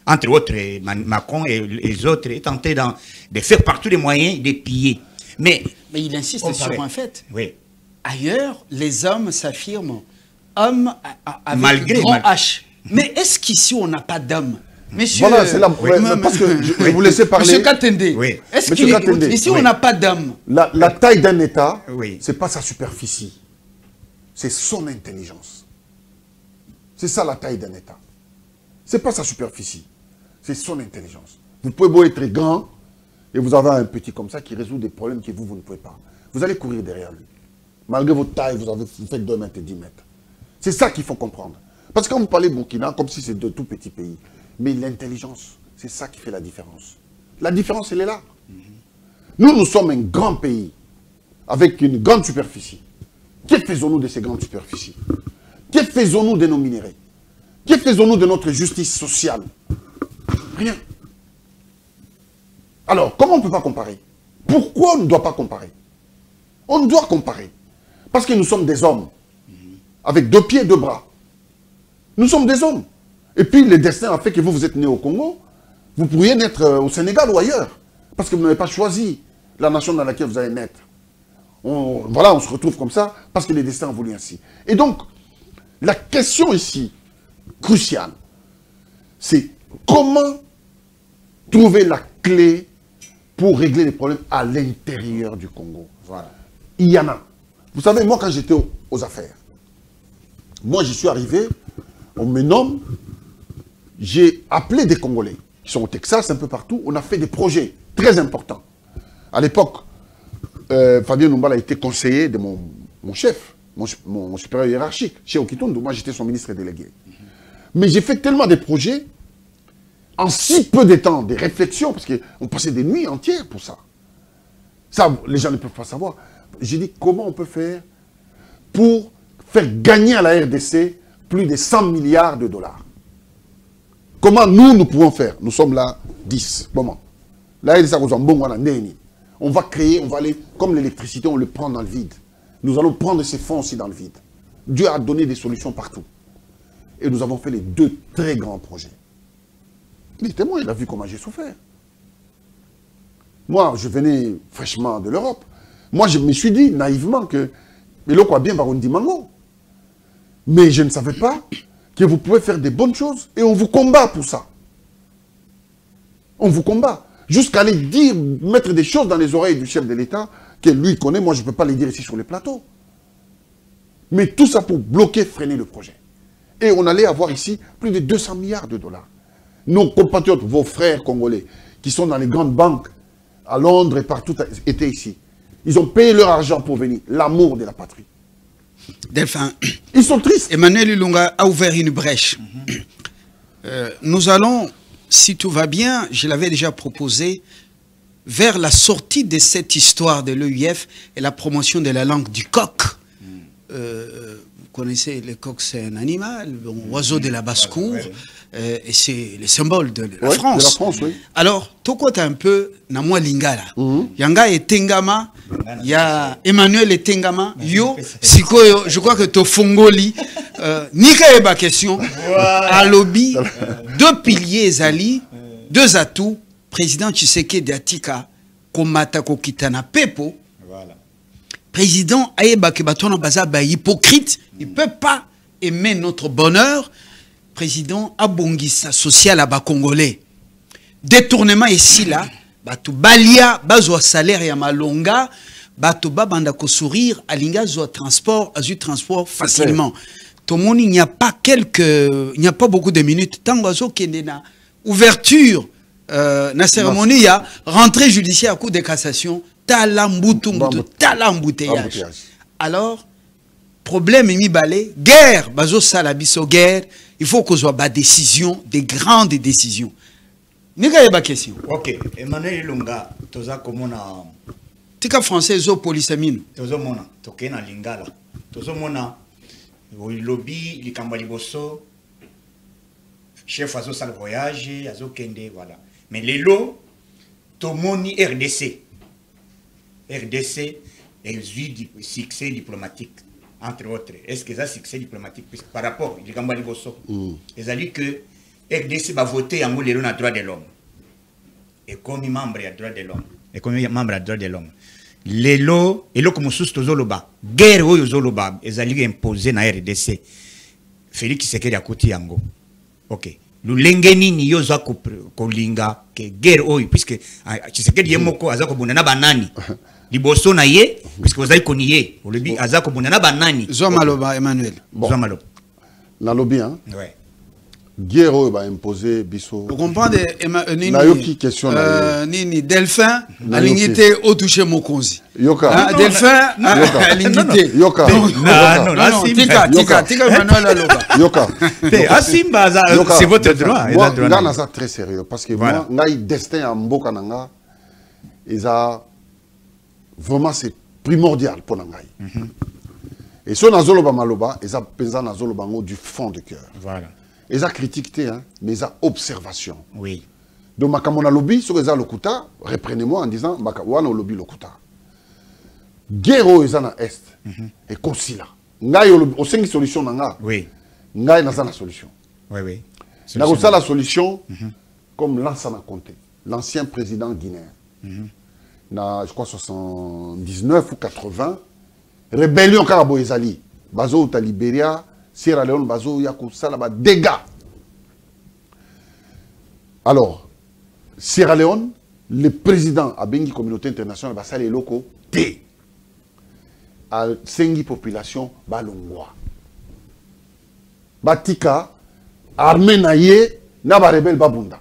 entre autres Macron et les autres, est tenté de faire par tous les moyens de piller. Mais il insiste sur un fait. Oui. Ailleurs, les hommes s'affirment hommes avec grand H. Mais est-ce qu'ici, on n'a pas d'hommes? Monsieur, voilà, c'est là. Parce que je vous laissez parler. Monsieur Katende, oui. Est-ce qu'ici, on n'a pas d'hommes? La taille d'un État, ce n'est pas sa superficie. C'est son intelligence. C'est ça la taille d'un État. Ce n'est pas sa superficie. C'est son intelligence. Vous pouvez beau être grand et vous avez un petit comme ça qui résout des problèmes que vous ne pouvez pas. Vous allez courir derrière lui. Malgré votre taille, vous faites 2 mètres et 10 mètres. C'est ça qu'il faut comprendre. Parce que quand vous parlez Burkina, comme si c'est de tout petits pays, mais l'intelligence, c'est ça qui fait la différence. La différence, elle est là. Nous sommes un grand pays avec une grande superficie. Que faisons-nous de ces grandes superficies? Que faisons-nous de nos minéraux? Que faisons-nous de notre justice sociale? Rien. Alors, comment on ne peut pas comparer? Pourquoi on ne doit pas comparer? On doit comparer. Parce que nous sommes des hommes. Avec 2 pieds, 2 bras. Nous sommes des hommes. Et puis, le destin a fait que vous êtes né au Congo. Vous pourriez naître au Sénégal ou ailleurs. Parce que vous n'avez pas choisi la nation dans laquelle vous allez naître. Voilà, on se retrouve comme ça parce que les destins ont voulu ainsi. Et donc, la question ici, cruciale, c'est comment trouver la clé pour régler les problèmes à l'intérieur du Congo. Voilà. Il y en a. Vous savez, moi, quand j'étais aux affaires, moi, j'y suis arrivé, on me nomme, j'ai appelé des Congolais qui sont au Texas, un peu partout, on a fait des projets très importants. À l'époque, Fabien Numbala a été conseiller de mon chef, mon supérieur hiérarchique, chez Okitundu. Moi, j'étais son ministre délégué. Mais j'ai fait tellement de projets, en si peu de temps, des réflexions, parce qu'on passait des nuits entières pour ça. Ça, les gens ne peuvent pas savoir. J'ai dit, comment on peut faire pour faire gagner à la RDC plus de 100 milliards de dollars? Comment nous pouvons faire? Nous sommes là 10. Comment? La RDC, on va créer, on va aller, comme l'électricité, on le prend dans le vide. Nous allons prendre ces fonds aussi dans le vide. Dieu a donné des solutions partout. Et nous avons fait les 2 très grands projets. Il est témoin, il a vu comment j'ai souffert. Moi, je venais fraîchement de l'Europe. Moi, je me suis dit naïvement que bien Barundi Mango. Mais je ne savais pas que vous pouvez faire des bonnes choses et on vous combat pour ça. On vous combat. Jusqu'à aller dire, mettre des choses dans les oreilles du chef de l'État que lui connaît, moi je ne peux pas les dire ici sur les plateaux. Mais tout ça pour bloquer, freiner le projet. Et on allait avoir ici plus de 200 milliards de dollars. Nos compatriotes, vos frères congolais, qui sont dans les grandes banques, à Londres et partout, étaient ici. Ils ont payé leur argent pour venir. L'amour de la patrie. Delphin. Ils sont tristes. Emmanuel Ilunga a ouvert une brèche. Nous allons, si tout va bien, je l'avais déjà proposé, vers la sortie de cette histoire de l'EUF et la promotion de la langue du coq. Vous connaissez, le coq, c'est un animal, un oiseau de la basse-cour, et c'est le symbole de la France. De la France, oui. Alors, Toko un peu, Namwa Lingala. Yanga et Tengama, il y a Emmanuel et Tengama, yo, Sikoyo, je crois que Tofongoli, Nika Eba question, à lobby, 2 piliers Zali, 2 atouts, président Tshisekedi Atika, Komata Kokitana Pepo, président Aeba Kebatono Bazaba hypocrite, il ne peut pas aimer notre bonheur. Président Abongisa social à Congolais. Détournement ici là, Batu Balia, Bazo salaire et Malonga, Batu Babanda ko sourire, Alinga zo transport, azu transport facilement. tout le monde, il n'y a pas beaucoup de minutes. Tant qu'il y a une ouverture, la cérémonie, il y a rentrée judiciaire à coup de cassation, embouteillage. Alors, problème est mis balai, guerre, bazo salabiso guerre, il faut qu'on soit des décisions, des grandes décisions. Nika yeba question. Ok, Emmanuel Ilunga, toza komona. Tika français zo polisamine. Tozo mona, toke na lingala. Tozo mona, lobby, likamba liboso, chef azo sal voyage, azo kende, voilà. Mais les lots, tomoni RDC. RDC est du succès diplomatique, entre autres. Est-ce que ça succès diplomatique par rapport à likamba liboso? Ils ont dit que RDC va voter en les droits de l'homme. Et comme membre des droits de l'homme. Et comme membre des droits de l'homme. Les lots, et là comme sous Tozoloba, guerre ou Zoloba, ils ont imposé dans RDC. Félix Tshisekedi à côté yango. Ok. Nous l'engeni ni yoza kolinga que guerre ou puisque Tshisekedi yemoko azako bunana banani. Liboso na ye puisque vous avez connu au lobby azako bunana banani. Zomaloba Emmanuel. Zomaloba. Na lobby hein. Ouais. Guerre va imposer biso. Vous comprenez Nini question Nini Delphin a l'unité au toucher Mokonzi. Yoka. Delphin a l'unité. Yoka. Non, tika Emmanuel Aloba. Yoka. Asimba c'est votre droit. Moi, là ça très sérieux parce que moi, ngai destin à Mboka nanga, vraiment c'est primordial pour ngai. Et so na zoloba maloba, eza penza na zoloba ngo du fond de cœur. Voilà. Ils ont critiqué, hein, mais ils ont observation. Oui. Donc, Makamona lobby, sur les lokuta, reprenez-moi en disant, Makawana lobby lokuta. Guerre ils ont à est. Et comme si là. Ngaï au 5 solutions nanga. Oui. Ngaï n'a la solution. Oui, oui. N'a pas la solution, comme Lansana Conté, l'ancien président guinéen. Na, je crois, 79 ou 80. Rébellion Karabo Ezali. Bazo au Libéria. Sierra Leone, Bazo, Yakou, Salaba, dégâts. Alors, Sierra Leone, le président a bengi communauté internationale, Bassal et locaux, T. A Sengi population, Balongwa. Batika, armée naïe, n'a pas rebelle Babunda.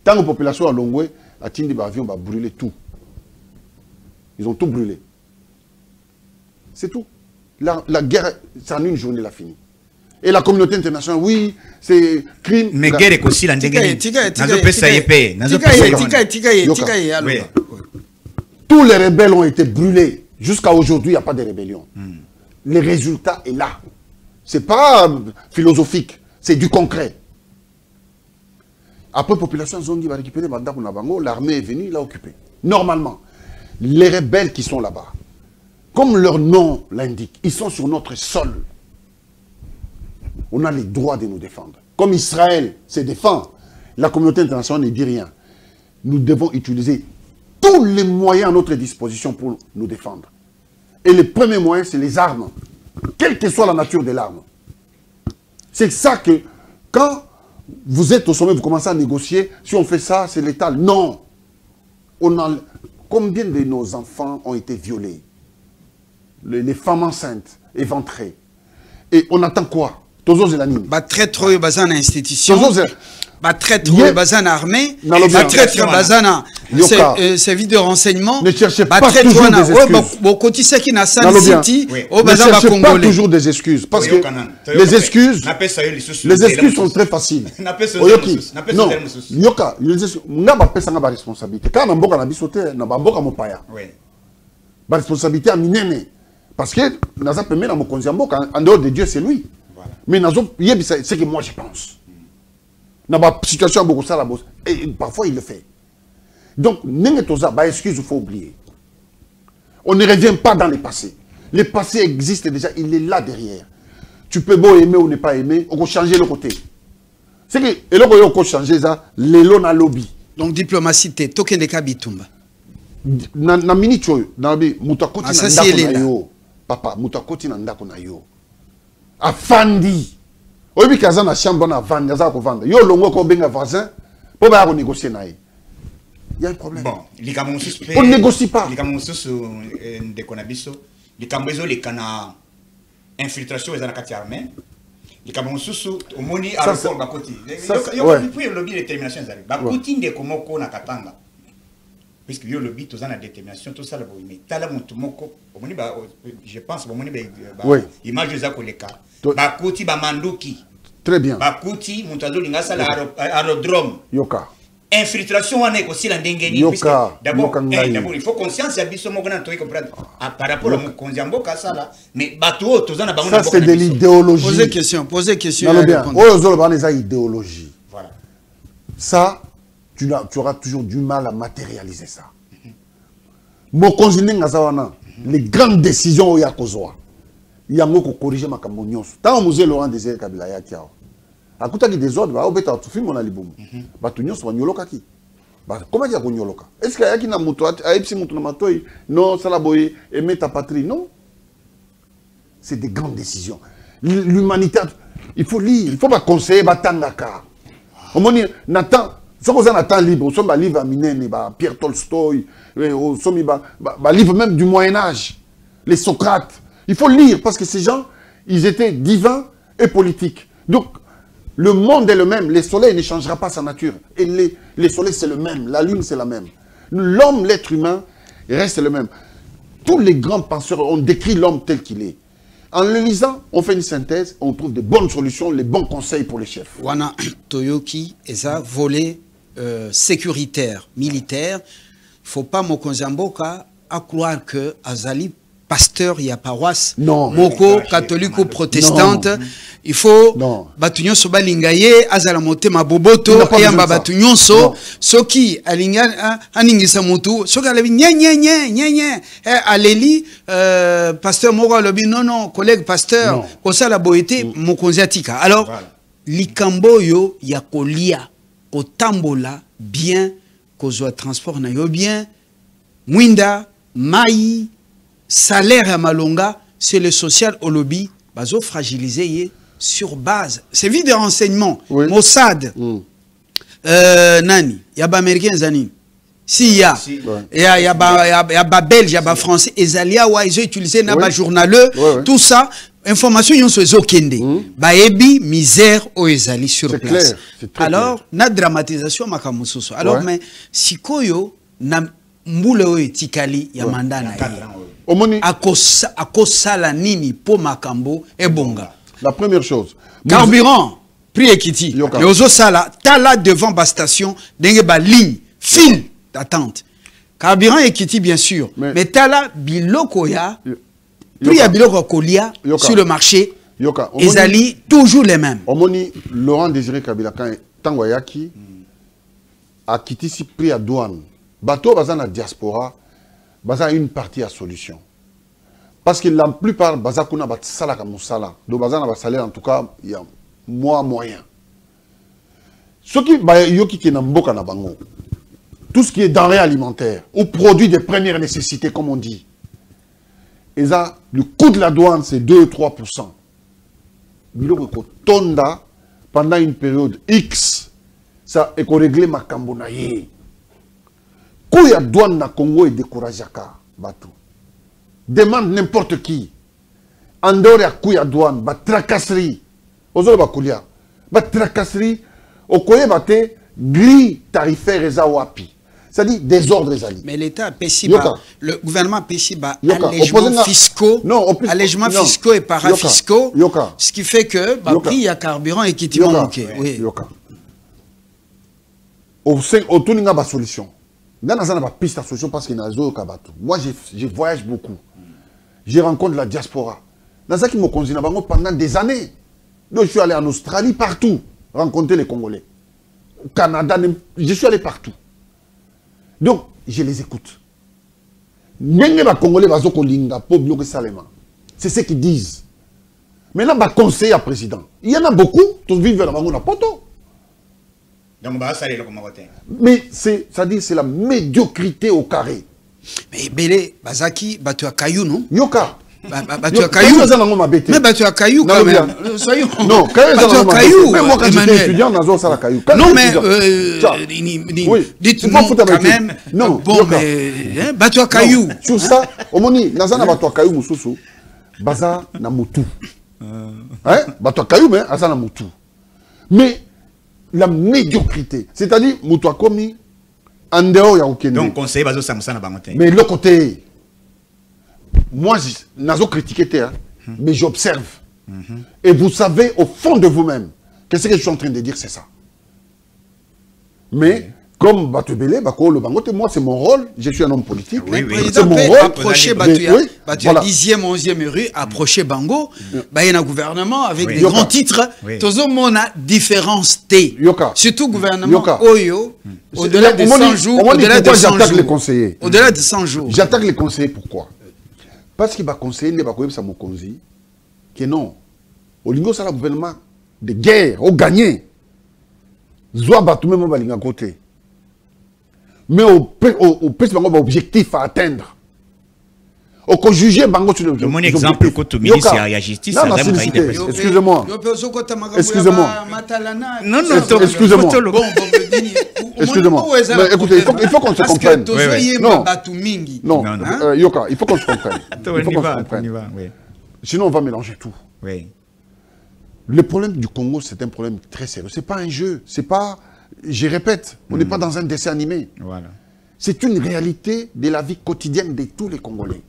Tant que la population a longoué, a Tindi Bavion va brûler tout. Ils ont tout brûlé. C'est tout. La guerre, c'est en une journée, la finie. Et la communauté internationale, oui, c'est crime. Mais guerre est aussi l'endégalité. Tous les rebelles ont été brûlés. Jusqu'à aujourd'hui, il n'y a pas de rébellion. Le résultat est là. Ce n'est pas philosophique, c'est du concret. Après, la population zondi va récupérer l'armée est venue, l'a occupé. Normalement, les rebelles qui sont là-bas, comme leur nom l'indique, ils sont sur notre sol. On a le droit de nous défendre. Comme Israël se défend, la communauté internationale ne dit rien. Nous devons utiliser tous les moyens à notre disposition pour nous défendre. Et le premier moyen, c'est les armes. Quelle que soit la nature de l'arme. C'est ça que, quand vous êtes au sommet, vous commencez à négocier, si on fait ça, c'est létal. Non. Combien de nos enfants ont été violés? Les femmes enceintes, éventrées. Et on attend quoi? Toujours de l'anime. Traître bazan institution. Traître bazan armée. Traître bazan service de renseignement. Ne cherchez pas toujours des excuses. Ne cherchez pas toujours des excuses. Parce que les excuses sont très faciles. Non, Nyoka, n'a pas de responsabilité. Quand on a bisoté, on a pas mopaya. La responsabilité à minene. Parce que nous avons permis à mon en dehors de Dieu, c'est lui. Mais c'est ce que moi je pense. Dans ma situation, beaucoup ça, et parfois il le fait. Donc, excuse, il faut oublier. On ne revient pas dans le passé. Le passé existe déjà, il est là derrière. Tu peux beau aimer ou ne pas aimer, on peut changer le côté. C'est que, et là, on peut changer ça, les lots na lobby. Donc, diplomatie, t'es token de Kabitumba. Na minute, na mutakoti na ndako na yo. Papa, mutakoti na ndako na yo. Afandi. Oyebi kaza na chambre na vendre, yaza ko vendre. Yo longo ko benga voisin, po ba ko négocier na ye. Il y a un problème. Bon, on ne négocie pas. Les Camerounais de Konabiso, les Camerounais les cana infiltration les anakati armés, Les Cameroun sous au moni à la forme Bakoti. Puis le lobby de détermination est arrivé. Bakoti de Komoko na Katanga. Puisque le lobby tous en a détermination tout ça le bon mais tala montumoko au moni ba je pense au moni ba image de Zakoleka. Bakoti ba Mandoki. Très bien. Bakoti montazo linga sala aérodrome. Yoka. Infiltration on est aussi la ndengeni d'abord il faut conscience ya biso moko na to comprendre par rapport à mon konziambo kasala mais bateau tous en a ça c'est de l'idéologie. Posez question idéologie. Voilà. Ça tu auras toujours du mal à matérialiser ça. Mon konziné ngazawana les grandes décisions au yakozwa. Il y a moko corriger makambo nyonso. Tant musée Laurent Désiré Kabila ya kiao. Akuta ki des ordres ba obeta tu film on a libumu ba tu nyonso nyoloka ki ba comment dire ko nyoloka est-ce que yaki na muto aipsi muto na matoi non sala boy aimer ta patrie non c'est des grandes décisions l'humanité il faut lire il faut pas conseiller ba tangaka au moni Nathan soko za Nathan libre so ba livre minene ba Pierre Tolstoï au somi ba livre même du Moyen Âge les Socrates il faut lire parce que ces gens ils étaient divins et politiques donc le monde est le même, le soleil ne changera pas sa nature. Et le soleil c'est le même, la lune c'est la même. L'homme, l'être humain, reste le même. Tous les grands penseurs ont décrit l'homme tel qu'il est. En le lisant, on fait une synthèse, on trouve des bonnes solutions, les bons conseils pour les chefs. Wana Toyoki, eza volet sécuritaire, militaire. Il ne faut pas Mokonzamboka à croire que Azali pasteur y a paroisse moko catholique ou protestante il faut batunyo so balingaye azala motema boboto yamba batunyo so soki alinga aningisa mutu soki alebi nye aleli pasteur moko lobi non collègue pasteur kosala boyete mokonzi atika alors likambo yo ya kolia kotambola bien kozwa transport na yo bien mwinda mai salaire à Malonga, c'est le social au lobby, bazo fragilisé sur base. C'est vide de renseignement. Mossad, nani, y a ba américain zani. Si y a, y a ba belge, y a ba français, et alia wa ils ont utilisé na ba journaleux, tout ça, information yon so ezokende. Ba ebi misère au ezali sur place. Alors, na dramatisation makamususo. Alors mais sikoyo na mbule o etikali ya mandana. Akosala nini po makambo ebonga. La première chose. Carburant, prix Ekiti. Les ozo sala, tala devant ba station, denge ba ligne, file d'attente. Carburant Ekiti bien sûr. Mais tala biloko ya, prix ya biloko kolia sur le marché. Ezali toujours les mêmes. Omoni Laurent Désiré Kabila quand Tangwayaki a quitté si prix à douane. Bateau bazana diaspora. Baza une partie à solution. Parce que la plupart, baza kuna bat salaka musala. Donc baza na salaire en tout cas, il y a moyen. Ce qui yoki ki na mboka na bango. Tout ce qui est denrées alimentaires ou produits de première nécessité comme on dit. Et ça, le coût de la douane c'est 2-3%. Biloko ko tonda pendant une période X, ça est réglé makambo na ye. Quand il y a douane na Congo et découragé bateau. Demande n'importe qui. En dehors de la douane, ba tracasserie. Ozolo ba kulia. Ba tracasserie. Okoye bate grille tarifaire eza wapi. C'est-à-dire des ordres ezali. Mais l'État Pessiba, le gouvernement Pessiba, allègements fiscaux, allègements fiscaux et parafiscaux, ce qui fait que bah prix à carburant et qui manqué. Oui. Au tuninga ba solution. Dans la piste à solution parce qu'il y a moi, je voyage beaucoup. Je rencontre la diaspora. Dans ça qui me conduit pendant des années. Donc, je suis allé en Australie, partout, rencontrer les Congolais. Au Canada, je suis allé partout. Donc, je les écoute. C'est ce qu'ils disent. Maintenant, bah, conseiller à président. Il y en a beaucoup, tous vivent dans le poto. Mais c'est-à-dire c'est la médiocrité au carré. Mais Bélé, Bazaki, Batu Akayou, non? Yoka. Batu Akayou. Mais Batu Akayou quand même. Soyons. Non, Batu Akayou. Même moi quand j'étais étudiant, on a ça Kayou. Non mais dites-moi quand même. Non. Bon mais Batu Akayou. Sur ça, Omoni, Nazana Batu Akayou Mususu, Baza na Mutu. Hein? Bato Kayoum, hein, Asana Moutou. Mais la médiocrité, c'est-à-dire Moutou Akomi, en dehors, il y a aucun. Donc, conseiller Bazo Samsana Bangote. Mais le côté, moi, je n'ai critiqué, hein, mais j'observe. Et vous savez, au fond de vous-même, qu'est-ce que je suis en train de dire, c'est ça. Mais, comme Batubele, le Bangote, moi, c'est mon rôle, je suis un homme politique. Oui, oui. C'est mon rôle. Approcher Batuya, oui, voilà. 10e, 11e rue, approcher Bango, il y a un gouvernement avec des grands titres. Tout le monde a différence T. Surtout gouvernement Oyo, au-delà de 100 jours. Au-delà de 100 jours. Les conseillers. Au-delà de 100 jours. J'attaque les conseillers, pourquoi? Parce qu'il va conseiller, il va conseiller ça mon conseiller. Que non. Au lingo, ça, le gouvernement de guerre, au gagné. Zoa Batoumé, mon balinga côté. Mais au objectif à atteindre. Au juger Bango sur le mon exemple, quand tu ministre il y a justice, excusez-moi. Excusez-moi. Non, excusez-moi. Excusez-moi. Mais écoutez, il faut qu'on se comprenne. Non, Yoka, il faut qu'on se comprenne. Sinon, on va mélanger tout. Oui. Le problème du Congo, c'est un problème très sérieux. Ce n'est pas un jeu. C'est pas, je répète, on n'est pas dans un dessin animé. Voilà. C'est une réalité de la vie quotidienne de tous les Congolais.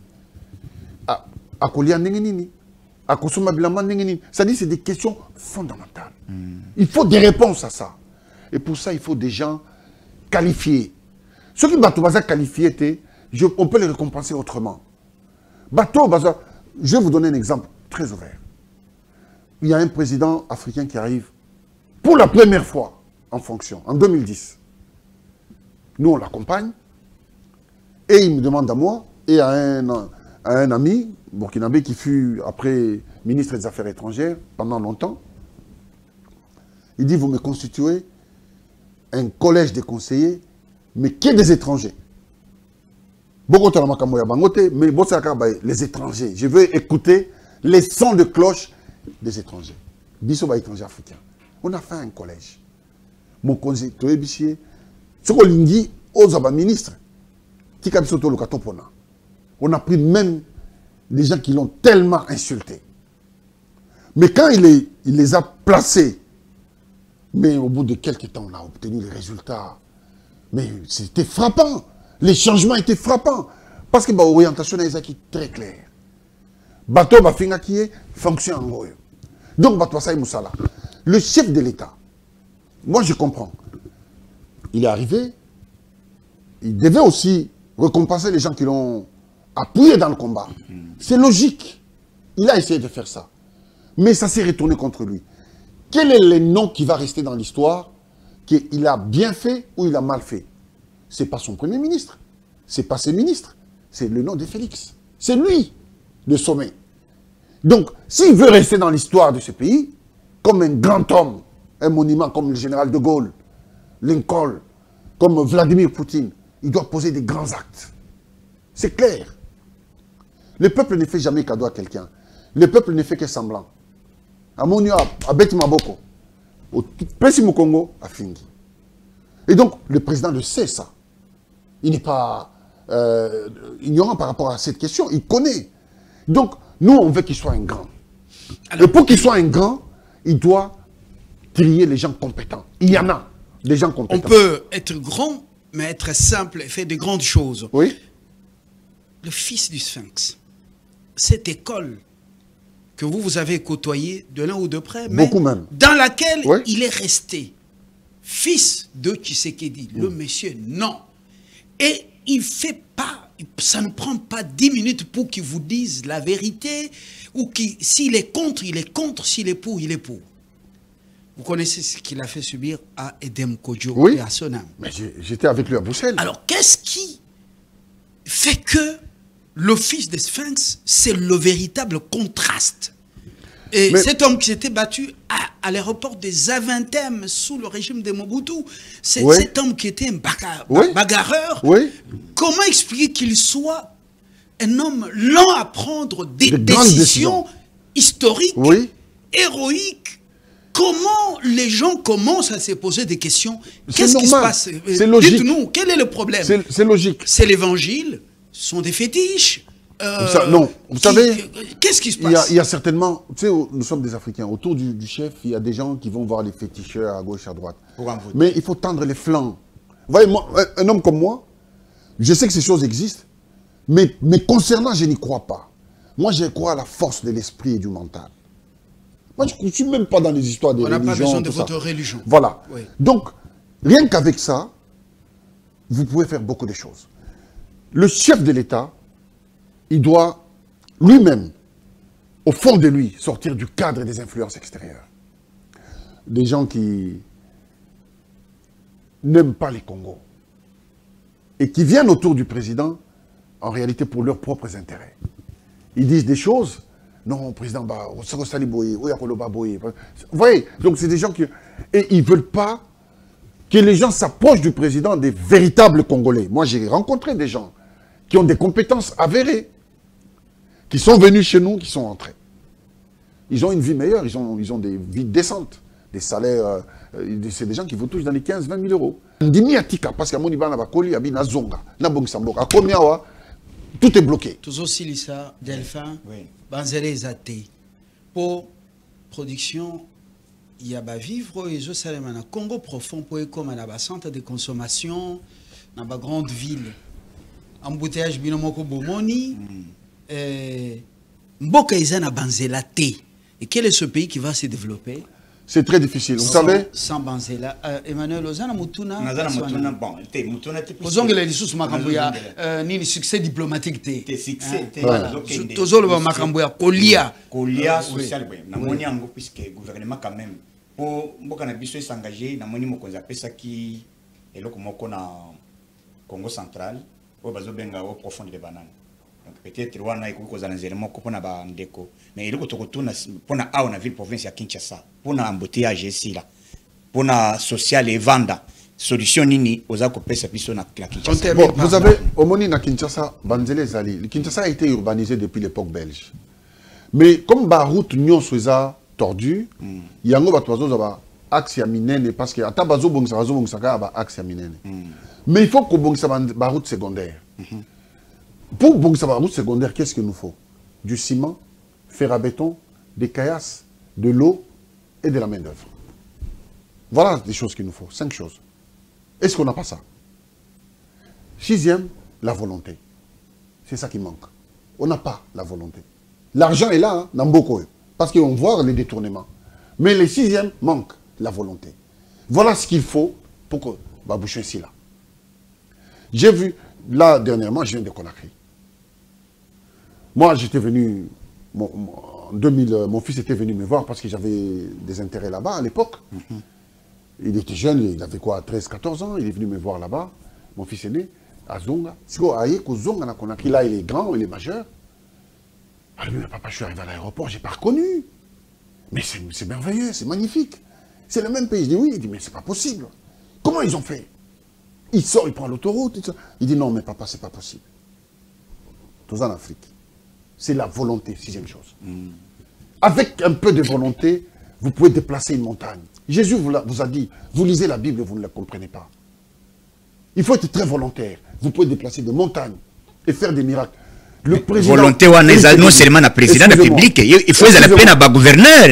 C'est-à-dire c'est des questions fondamentales. Il faut des réponses à ça. Et pour ça, il faut des gens qualifiés. Ceux qui sont qualifiés, on peut les récompenser autrement. Je vais vous donner un exemple très ouvert. Il y a un président africain qui arrive pour la première fois en fonction, en 2010. Nous, on l'accompagne. Et il me demande à moi et à un ami burkinabé qui fut après ministre des Affaires étrangères pendant longtemps. Il dit, vous me constituez un collège de conseillers, mais qui est des étrangers. Mais les étrangers. Je veux écouter les sons de cloche des étrangers. Bissot étrangers africains. On a fait un collège. Mon conseiller, Toebichier, Sokolingui, aux ministres. On a pris même des gens qui l'ont tellement insulté. Mais quand il les a placés, mais au bout de quelques temps, on a obtenu les résultats. Mais c'était frappant. Les changements étaient frappants. Parce que l'orientation est très claire. Bateau Bafinga qui est fonction en Goyo. Donc, Bateau Saï Moussala, le chef de l'État, moi je comprends. Il est arrivé, il devait aussi récompenser les gens qui l'ont appuyé dans le combat. C'est logique. Il a essayé de faire ça. Mais ça s'est retourné contre lui. Quel est le nom qui va rester dans l'histoire qu'il a bien fait ou il a mal fait? Ce n'est pas son premier ministre. Ce n'est pas ses ministres. C'est le nom de Félix. C'est lui, le sommet. Donc, s'il veut rester dans l'histoire de ce pays, comme un grand homme, un monument comme le général de Gaulle, Lincoln, comme Vladimir Poutine, il doit poser des grands actes. C'est clair. Le peuple ne fait jamais cadeau à quelqu'un. Le peuple ne fait que semblant. À Monio, à Beti Maboko, au Pessimo Congo, à Fingi. Et donc, le président le sait ça. Il n'est pas ignorant par rapport à cette question. Il connaît. Donc, nous, on veut qu'il soit un grand. Alors, et pour qu'il soit un grand, il doit trier les gens compétents. Il y en a, des gens compétents. On peut être grand, mais être simple et faire de grandes choses. Oui. Le fils du Sphinx, cette école que vous avez côtoyée de l'un ou de près, mais beaucoup même, dans laquelle oui, il est resté fils de Tshisekedi. Le monsieur, non. Et il fait pas, ça ne prend pas 10 minutes pour qu'il vous dise la vérité, ou s'il est contre, il est contre, s'il est pour, il est pour. Vous connaissez ce qu'il a fait subir à Edem Kodjo, oui, et à Sonam. Mais j'étais avec lui à Bruxelles. Alors, qu'est-ce qui fait que le fils des Sphinx, c'est le véritable contraste? Et cet homme qui s'était battu à l'aéroport des Aventem sous le régime de Mobutu, c'est cet homme qui était un bagarreur. Oui. Comment expliquer qu'il soit un homme lent à prendre des décisions historiques, héroïques? Comment les gens commencent à se poser des questions? Qu'est-ce qui se passe? C'est logique. Dites-nous, quel est le problème? C'est logique. C'est l'évangile, ce sont des fétiches. Non, vous savez, qu'est-ce qui se passe? il y a certainement, tu sais, nous sommes des Africains, autour du chef, il y a des gens qui vont voir les féticheurs à gauche, à droite. Mais il faut tendre les flancs. Vous voyez, moi, un homme comme moi, je sais que ces choses existent, mais concernant, je n'y crois pas. Moi, je crois à la force de l'esprit et du mental. Moi, je ne suis même pas dans les histoires des religions. On n'a pas besoin de votre religion. Voilà. Oui. Donc, rien qu'avec ça, vous pouvez faire beaucoup de choses. Le chef de l'État, il doit lui-même, au fond de lui, sortir du cadre des influences extérieures. Des gens qui n'aiment pas les Congos et qui viennent autour du président, en réalité, pour leurs propres intérêts. Ils disent des choses. Non, président, vous voyez, donc c'est des gens qui... Et ils ne veulent pas que les gens s'approchent du président des véritables Congolais. Moi, j'ai rencontré des gens qui ont des compétences avérées, qui sont venus chez nous, qui sont entrés. Ils ont une vie meilleure, ils ont des vies décentes, des salaires... c'est des gens qui vous touchent dans les 15-20 000 euros. Parce qu'à mon niveau, tout est bloqué. Tous aussi, Lisa, Delphin, Banzele Zate. Pour production, il y a des vivres et je sais que le Congo profond, pour comme un centre de consommation, dans une grande ville. Embouteillage, binomoko bomoni, Mboka Izana Banzela T. Et quel est ce pays qui va se développer? C'est très difficile. Vous savez? Sans Banzela. Emmanuel Ozana Mutuna. Mutuna, bon, Mutuna, vous avez les sous Makambouya, ni succès diplomatique. Succès. Toujours le Makambouya, Kolia. Kolia social, puisque le gouvernement, quand même, pour Mbokanabiso s'engager, Namoni Mokoza Pesaki, et le Congo central, au Bazobenga, au profond des bananes. Peut-être wana ikuko na zélément ko pona ba ndeko mais il ko tokotuna pona a na ville province ya Kinshasa pona embouteillage ici là pona social et vanda solution nini oza ko pesa biso na Kinshasa. Bon, vous avez omoni na Kinshasa Banzele Zali. Le Kinshasa a été urbanisé depuis l'époque belge. Mais comme ba route nyon soza tordue, yango ba tozo za ba axe ya minene parce que ata bazo bongisa ka ba axe ya minene. Mais il faut ko bongisa ba route secondaire. Pour bongisa ba route secondaire, qu'est-ce qu'il nous faut? Du ciment, fer à béton, des caillasses, de l'eau et de la main-d'œuvre. Voilà des choses qu'il nous faut. 5 choses. Est-ce qu'on n'a pas ça? 6e, la volonté. C'est ça qui manque. On n'a pas la volonté. L'argent est là, hein, dans beaucoup, parce qu'on voit les détournements. Mais le 6e manque la volonté. Voilà ce qu'il faut pour que Babouche ici là. J'ai vu, là dernièrement, je viens de Conakry. Moi, j'étais venu, en 2000, mon fils était venu me voir parce que j'avais des intérêts là-bas à l'époque. Il était jeune, il avait quoi, 13-14 ans, il est venu me voir là-bas. Mon fils est né à Zonga. Là, il est grand, il est majeur. Alors, lui, papa, je suis arrivé à l'aéroport, je n'ai pas reconnu. Mais c'est merveilleux, c'est magnifique. C'est le même pays. Je dis oui, il dit mais c'est pas possible. Comment ils ont fait? Il sort, il prend l'autoroute. Il dit non, mais papa, c'est pas possible. Tout en Afrique. C'est la volonté, 6e chose. Avec un peu de volonté, vous pouvez déplacer une montagne. Jésus vous a dit, vous lisez la Bible et vous ne la comprenez pas. Il faut être très volontaire. Vous pouvez déplacer des montagnes et faire des miracles. Le président... Volonté, non seulement le président de la République, il faut la peine à la gouverneur.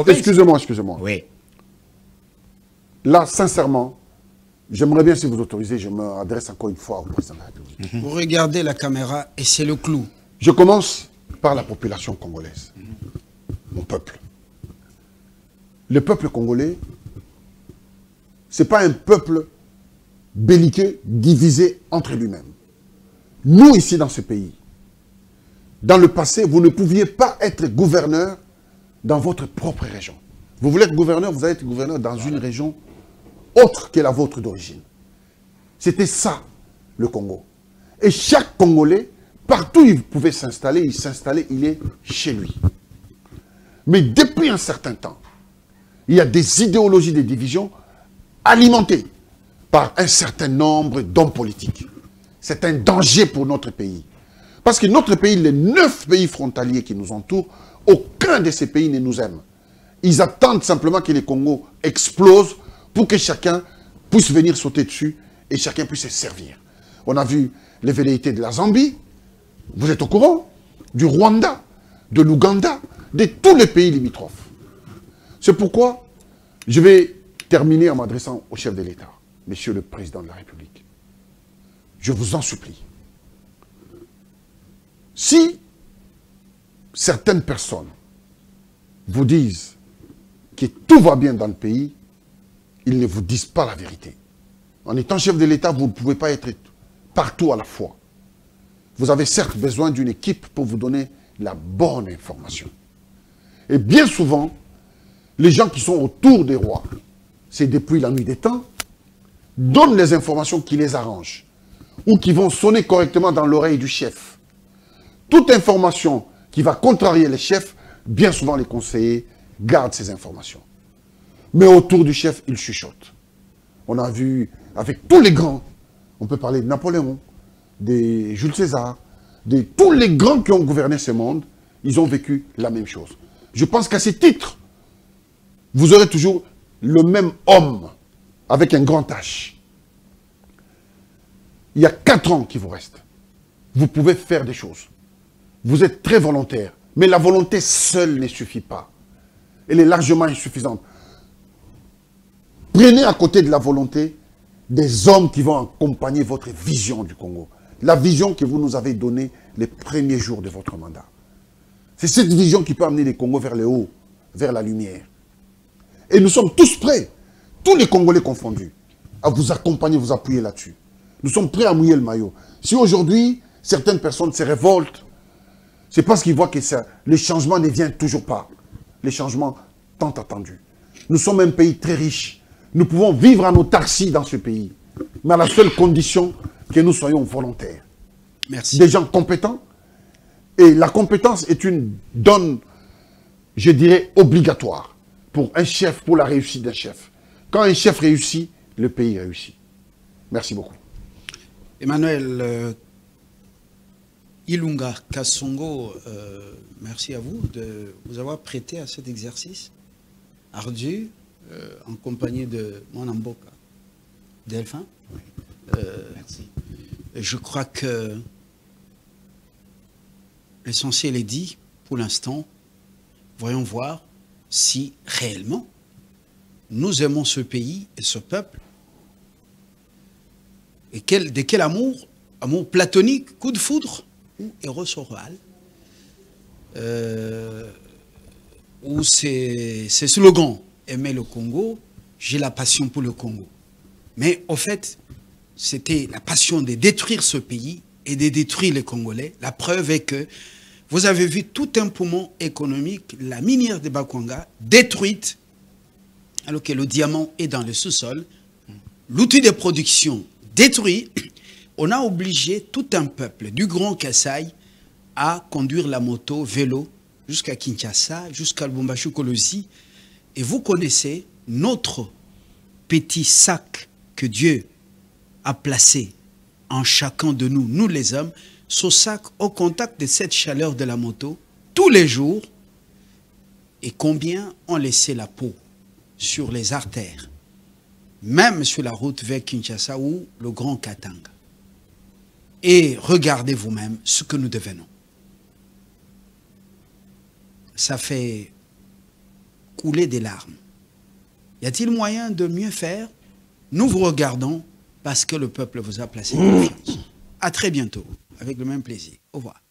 Excusez-moi. Oui. Là, sincèrement, j'aimerais bien, si vous autorisez, je m'adresse encore une fois au président de la République. Vous regardez la caméra et c'est le clou. Je commence par la population congolaise, mon peuple. Le peuple congolais, ce n'est pas un peuple belliqueux, divisé entre lui-même. Nous, ici, dans ce pays, dans le passé, vous ne pouviez pas être gouverneur dans votre propre région. Vous voulez être gouverneur, vous allez être gouverneur dans une région autre que la vôtre d'origine. C'était ça, le Congo. Et chaque Congolais, partout où il pouvait s'installer, il est chez lui. Mais depuis un certain temps, il y a des idéologies de division alimentées par un certain nombre d'hommes politiques. C'est un danger pour notre pays. Parce que notre pays, les 9 pays frontaliers qui nous entourent, aucun de ces pays ne nous aime. Ils attendent simplement que les Congos explosent pour que chacun puisse venir sauter dessus et chacun puisse se servir. On a vu les velléités de la Zambie, Vous êtes au courant? Du Rwanda, de l'Ouganda, de tous les pays limitrophes. C'est pourquoi je vais terminer en m'adressant au chef de l'État, Monsieur le Président de la République. Je vous en supplie. Si certaines personnes vous disent que tout va bien dans le pays, ils ne vous disent pas la vérité. En étant chef de l'État, vous ne pouvez pas être partout à la fois. Vous avez certes besoin d'une équipe pour vous donner la bonne information. Et bien souvent, les gens qui sont autour des rois, c'est depuis la nuit des temps, donnent les informations qui les arrangent ou qui vont sonner correctement dans l'oreille du chef. Toute information qui va contrarier les chefs, bien souvent les conseillers gardent ces informations. Mais autour du chef, ils chuchotent. On a vu avec tous les grands, on peut parler de Napoléon, de Jules César, de tous les grands qui ont gouverné ce monde, ils ont vécu la même chose. Je pense qu'à ce titre, vous aurez toujours le même homme avec un grand H. Il y a 4 ans qui vous restent. Vous pouvez faire des choses. Vous êtes très volontaire, mais la volonté seule ne suffit pas. Elle est largement insuffisante. Prenez à côté de la volonté des hommes qui vont accompagner votre vision du Congo. La vision que vous nous avez donnée les premiers jours de votre mandat. C'est cette vision qui peut amener les Congos vers le haut, vers la lumière. Et nous sommes tous prêts, tous les Congolais confondus, à vous accompagner, vous appuyer là-dessus. Nous sommes prêts à mouiller le maillot. Si aujourd'hui, certaines personnes se révoltent, c'est parce qu'ils voient que le changement ne vient toujours pas. Les changements tant attendus. Nous sommes un pays très riche. Nous pouvons vivre en autarcie dans ce pays, mais à la seule condition que nous soyons volontaires. Merci. Des gens compétents. Et la compétence est une donne, je dirais, obligatoire pour un chef, pour la réussite d'un chef. Quand un chef réussit, le pays réussit. Merci beaucoup. Emmanuel Ilunga Kasongo, merci à vous de vous avoir prêté à cet exercice ardu en compagnie de mon amboka, Delphin. Merci. Je crois que l'essentiel est dit pour l'instant. Voyons voir si réellement nous aimons ce pays et ce peuple. Et de quel amour? Amour platonique, coup de foudre ou héros oral, ou ces slogans, aimer le Congo, j'ai la passion pour le Congo. Mais au fait, c'était la passion de détruire ce pays et de détruire les Congolais. La preuve est que vous avez vu tout un poumon économique, la minière de Bakwanga, détruite, alors que le diamant est dans le sous-sol, l'outil de production détruit. On a obligé tout un peuple du Grand Kasaï à conduire la moto, vélo, jusqu'à Kinshasa, jusqu'à Lubumbashi-Kolosi. Et vous connaissez notre petit sac que Dieu a placé en chacun de nous, nous les hommes, ce sac au contact de cette chaleur de la moto, tous les jours. Et combien ont laissé la peau sur les artères, même sur la route vers Kinshasa ou le Grand Katanga. Et regardez vous-même ce que nous devenons. Ça fait couler des larmes. Y a-t-il moyen de mieux faire? Nous vous regardons parce que le peuple vous a placé confiance. À très bientôt, avec le même plaisir. Au revoir.